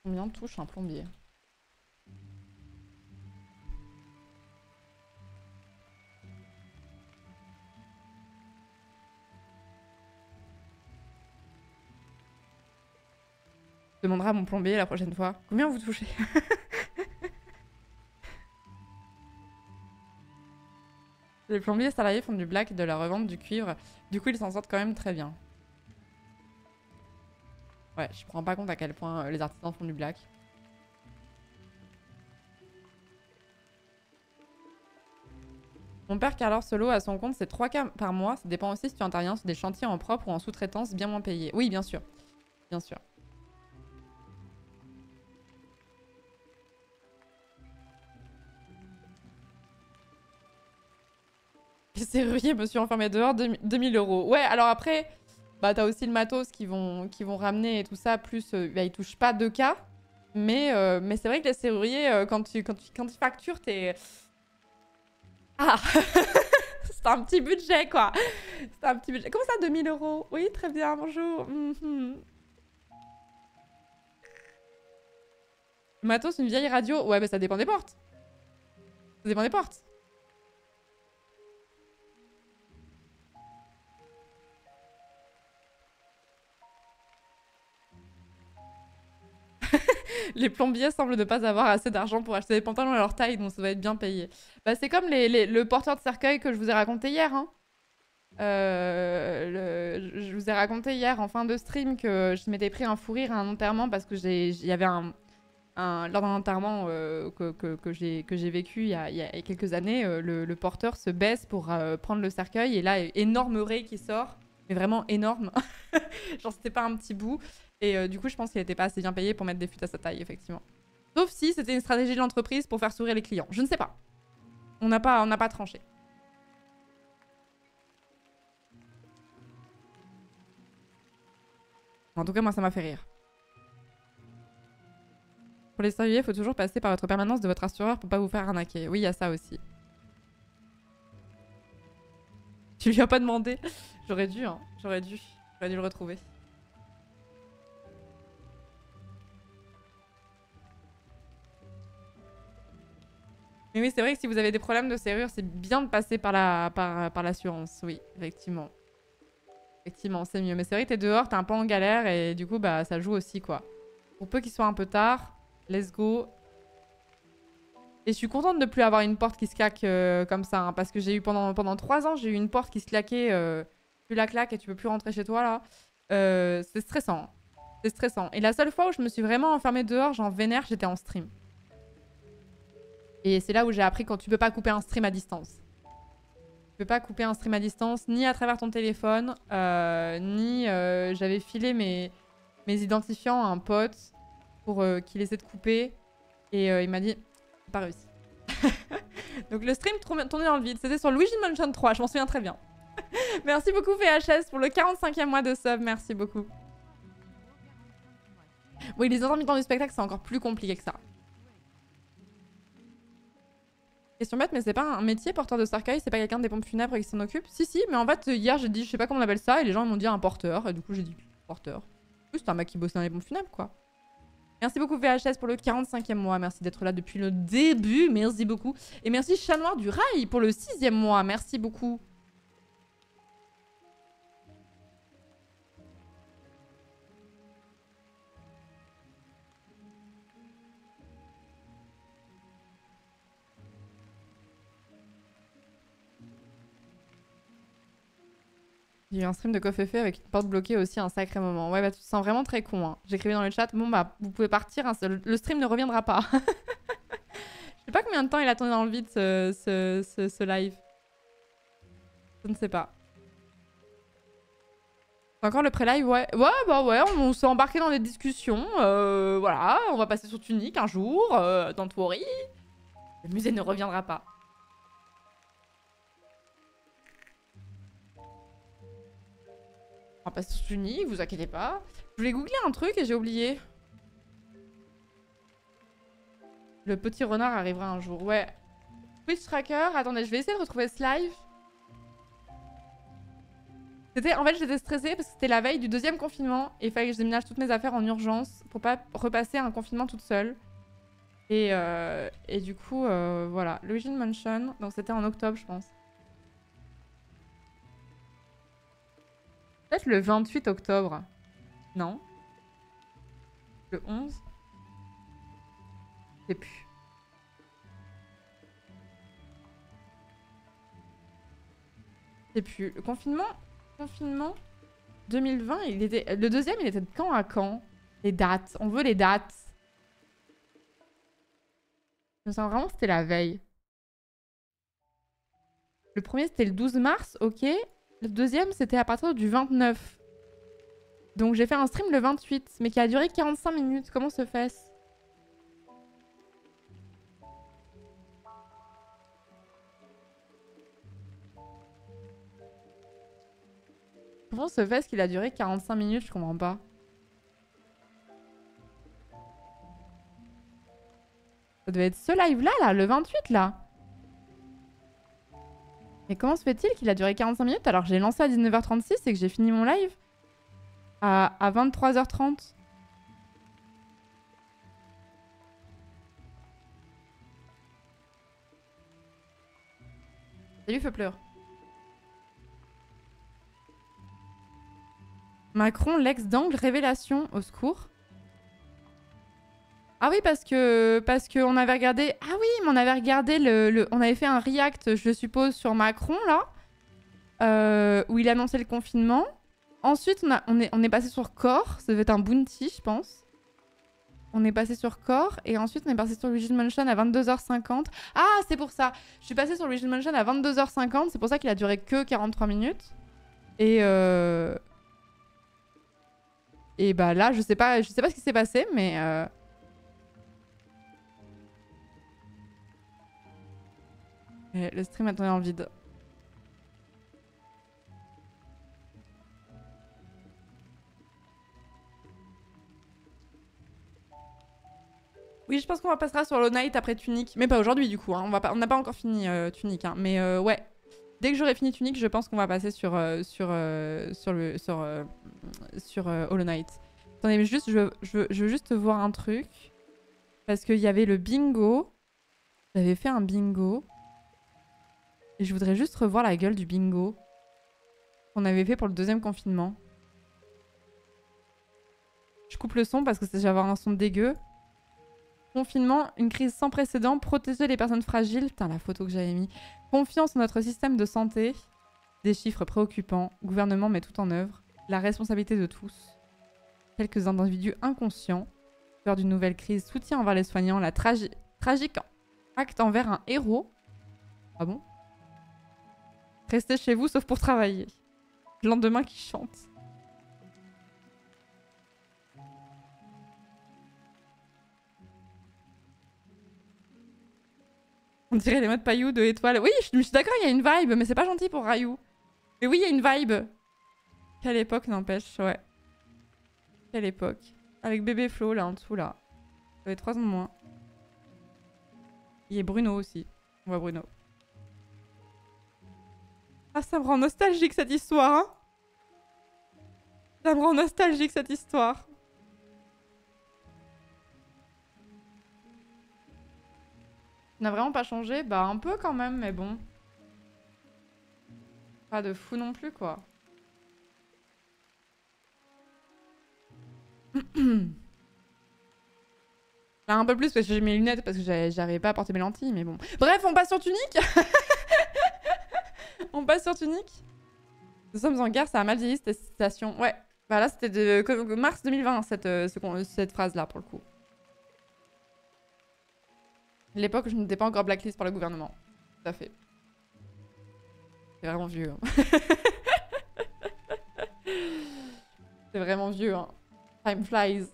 Combien touche un plombier? Je demanderai à mon plombier la prochaine fois. Combien vous touchez? Les plombiers salariés font du black et de la revente du cuivre. Du coup, ils s'en sortent quand même très bien. Ouais, je prends pas compte à quel point les artisans font du black. Mon père Carlor Solo à son compte, c'est 3K par mois. Ça dépend aussi si tu interviens sur des chantiers en propre ou en sous-traitance bien moins payés. Oui, bien sûr. Bien sûr. Les serruriers me suis enfermé dehors, 2000 €. Ouais, alors après, bah t'as aussi le matos qui vont ramener et tout ça, plus bah, ils touchent pas 2K. Mais c'est vrai que les serruriers, quand tu factures, t'es... Ah c'est un petit budget, quoi. C'est un petit budget. Comment ça, 2000 €? Oui, très bien, bonjour. Matos, une vieille radio. Ouais, bah ça dépend des portes. Ça dépend des portes. Les plombiers semblent ne pas avoir assez d'argent pour acheter des pantalons à leur taille, donc ça doit être bien payé. Bah, c'est comme le porteur de cercueil que je vous ai raconté hier. Hein. Je vous ai raconté hier en fin de stream que je m'étais pris un fou rire à un enterrement parce que il y avait lors d'un enterrement que j'ai vécu il y a quelques années, le porteur se baisse pour prendre le cercueil et là, énorme raie qui sort, mais vraiment énorme. Genre, c'était pas un petit bout. Et du coup, je pense qu'il n'était pas assez bien payé pour mettre des fuites à sa taille, effectivement. Sauf si c'était une stratégie de l'entreprise pour faire sourire les clients. Je ne sais pas. On n'a pas tranché. En tout cas, moi, ça m'a fait rire. Pour les serruriers, il faut toujours passer par votre permanence de votre assureur pour pas vous faire arnaquer. Oui, il y a ça aussi. Tu lui as pas demandé? J'aurais dû, hein. J'aurais dû le retrouver. Mais oui, c'est vrai que si vous avez des problèmes de serrure, c'est bien de passer par l'assurance. Oui, effectivement. Effectivement, c'est mieux. Mais c'est vrai que t'es dehors, t'es un peu en galère et du coup, bah, ça joue aussi, quoi. Pour peu qu'il soit un peu tard, let's go. Et je suis contente de ne plus avoir une porte qui se claque comme ça. Hein, parce que j'ai eu pendant 3 ans, j'ai eu une porte qui se claquait. Tu la claques et tu peux plus rentrer chez toi, là. C'est stressant. C'est stressant. Et la seule fois où je me suis vraiment enfermée dehors, j'en vénère, j'étais en stream. Et c'est là où j'ai appris quand tu peux pas couper un stream à distance. Tu peux pas couper un stream à distance, ni à travers ton téléphone, ni j'avais filé mes identifiants à un pote pour qu'il essaie de couper. Et il m'a dit, pas réussi. Donc le stream tournait dans le vide. C'était sur Luigi Mansion 3, je m'en souviens très bien. Merci beaucoup VHS pour le 45e mois de sub, merci beaucoup. Oui, les intermittents du spectacle, c'est encore plus compliqué que ça. Question bête, mais c'est pas un métier porteur de cercueil, c'est pas quelqu'un des pompes funèbres qui s'en occupe? Si, si, mais en fait, hier j'ai dit, je sais pas comment on appelle ça, et les gens m'ont dit un porteur, et du coup j'ai dit porteur. C'est un mec qui bosse dans les pompes funèbres, quoi. Merci beaucoup VHS pour le 45e mois, merci d'être là depuis le début, merci beaucoup. Et merci Chat Noir du Rail pour le 6e mois, merci beaucoup. J'ai eu un stream de Cofefe avec une porte bloquée aussi, un sacré moment. Ouais, bah tu te sens vraiment très con. Hein. J'écrivais dans le chat, bon bah vous pouvez partir, hein, le stream ne reviendra pas. Je sais pas combien de temps il a tourné dans le vide ce live. Je ne sais pas. Encore le pré-live, ouais. Ouais, bah ouais, on s'est embarqué dans des discussions. Voilà, on va passer sur Tunic un jour, dans Twori. Le musée ne reviendra pas. On va passer sur Tunic, vous inquiétez pas. Je voulais googler un truc et j'ai oublié. Le petit renard arrivera un jour, ouais. Twitch Tracker, attendez, je vais essayer de retrouver ce live. En fait, j'étais stressée parce que c'était la veille du 2e confinement et il fallait que je déménage toutes mes affaires en urgence pour pas repasser un confinement toute seule. Et du coup, voilà. Luigi Mansion, donc c'était en octobre, je pense. Peut-être le 28 octobre. Non. Le 11. Je sais plus. Je sais plus. Le confinement 2020, il était... Le 2e, il était de quand à quand? Les dates. On veut les dates. Je me sens vraiment que c'était la veille. Le 1er, c'était le 12 mars, ok. Le 2e, c'était à partir du 29. Donc j'ai fait un stream le 28, mais qui a duré 45 minutes. Comment se fait-ce? Comment se fait-ce qu'il a duré 45 minutes? Je comprends pas. Ça devait être ce live-là, là, le 28, là. Mais comment se fait-il qu'il a duré 45 minutes alors que j'ai lancé à 19h36 et que j'ai fini mon live à 23h30? Salut, Feupleur. Macron, l'ex d'angle, révélation, au secours. Ah oui, parce que on avait regardé... Ah oui, mais on avait regardé on avait fait un react, je suppose, sur Macron, là. Où il annonçait le confinement. Ensuite, on est passé sur Core. Ça devait être un bounty, je pense. On est passé sur Core. Et ensuite, on est passé sur Luigi's Mansion à 22h50. Ah, c'est pour ça. Je suis passée sur Luigi's Mansion à 22h50. C'est pour ça qu'il a duré que 43 minutes. Et bah là, je sais pas ce qui s'est passé, mais... Le stream a tourné dans le vide. Oui, je pense qu'on passera sur Hollow Knight après Tunic. Mais pas aujourd'hui, du coup. Hein. On n'a pas encore fini Tunic. Hein. Mais ouais. Dès que j'aurai fini Tunic, je pense qu'on va passer sur Hollow Knight. Attendez, mais juste, je veux juste voir un truc. Parce qu'il y avait le bingo. J'avais fait un bingo. Et je voudrais juste revoir la gueule du bingo qu'on avait fait pour le 2e confinement. Je coupe le son parce que j'ai avoir un son dégueu. Confinement, une crise sans précédent, protéger les personnes fragiles. Putain, la photo que j'avais mis. Confiance en notre système de santé. Des chiffres préoccupants. Gouvernement met tout en œuvre. La responsabilité de tous. Quelques individus inconscients. Peur d'une nouvelle crise. Soutien envers les soignants. La tragique acte envers un héros. Ah bon? Restez chez vous sauf pour travailler. Le lendemain qui chante. On dirait les modes Payou de Étoile. Oui, je suis d'accord, il y a une vibe, mais c'est pas gentil pour Rayou. Mais oui, il y a une vibe. Quelle époque, n'empêche, ouais. Quelle époque. Avec bébé Flo, là, en dessous, là. Ça avait 3 ans de moins. Il y a Bruno aussi. On voit Bruno. Ah, ça me rend nostalgique, cette histoire, hein. Ça me rend nostalgique, cette histoire. Ça n'a vraiment pas changé? Bah, un peu quand même, mais bon. Pas de fou non plus, quoi. Là, un peu plus parce que j'ai mes lunettes parce que j'arrivais pas à porter mes lentilles, mais bon. Bref, on passe sur Tunic. On passe sur Tunic. Nous sommes en guerre, ça a mal vieilli cette citation. Ouais, bah là c'était de mars 2020 cette phrase-là pour le coup. L'époque où je n'étais pas encore blacklist par le gouvernement. Tout à fait. C'est vraiment vieux. Hein. C'est vraiment vieux. Hein. Time flies.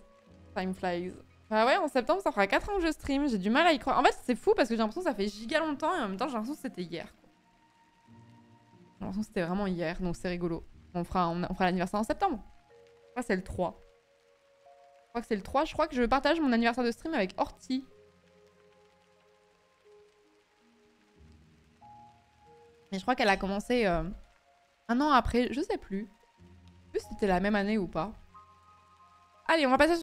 Time flies. Bah ouais, en septembre, ça fera 4 ans que je stream. J'ai du mal à y croire. En fait, c'est fou parce que j'ai l'impression que ça fait giga longtemps et en même temps, j'ai l'impression que c'était hier. J'ai l'impression que c'était vraiment hier, donc c'est rigolo. On fera l'anniversaire en septembre. Je crois que c'est le 3. Je crois que c'est le 3. Je crois que je partage mon anniversaire de stream avec Horty. Mais je crois qu'elle a commencé un an après. Je sais plus. Je sais plus si c'était la même année ou pas. Allez, on va passer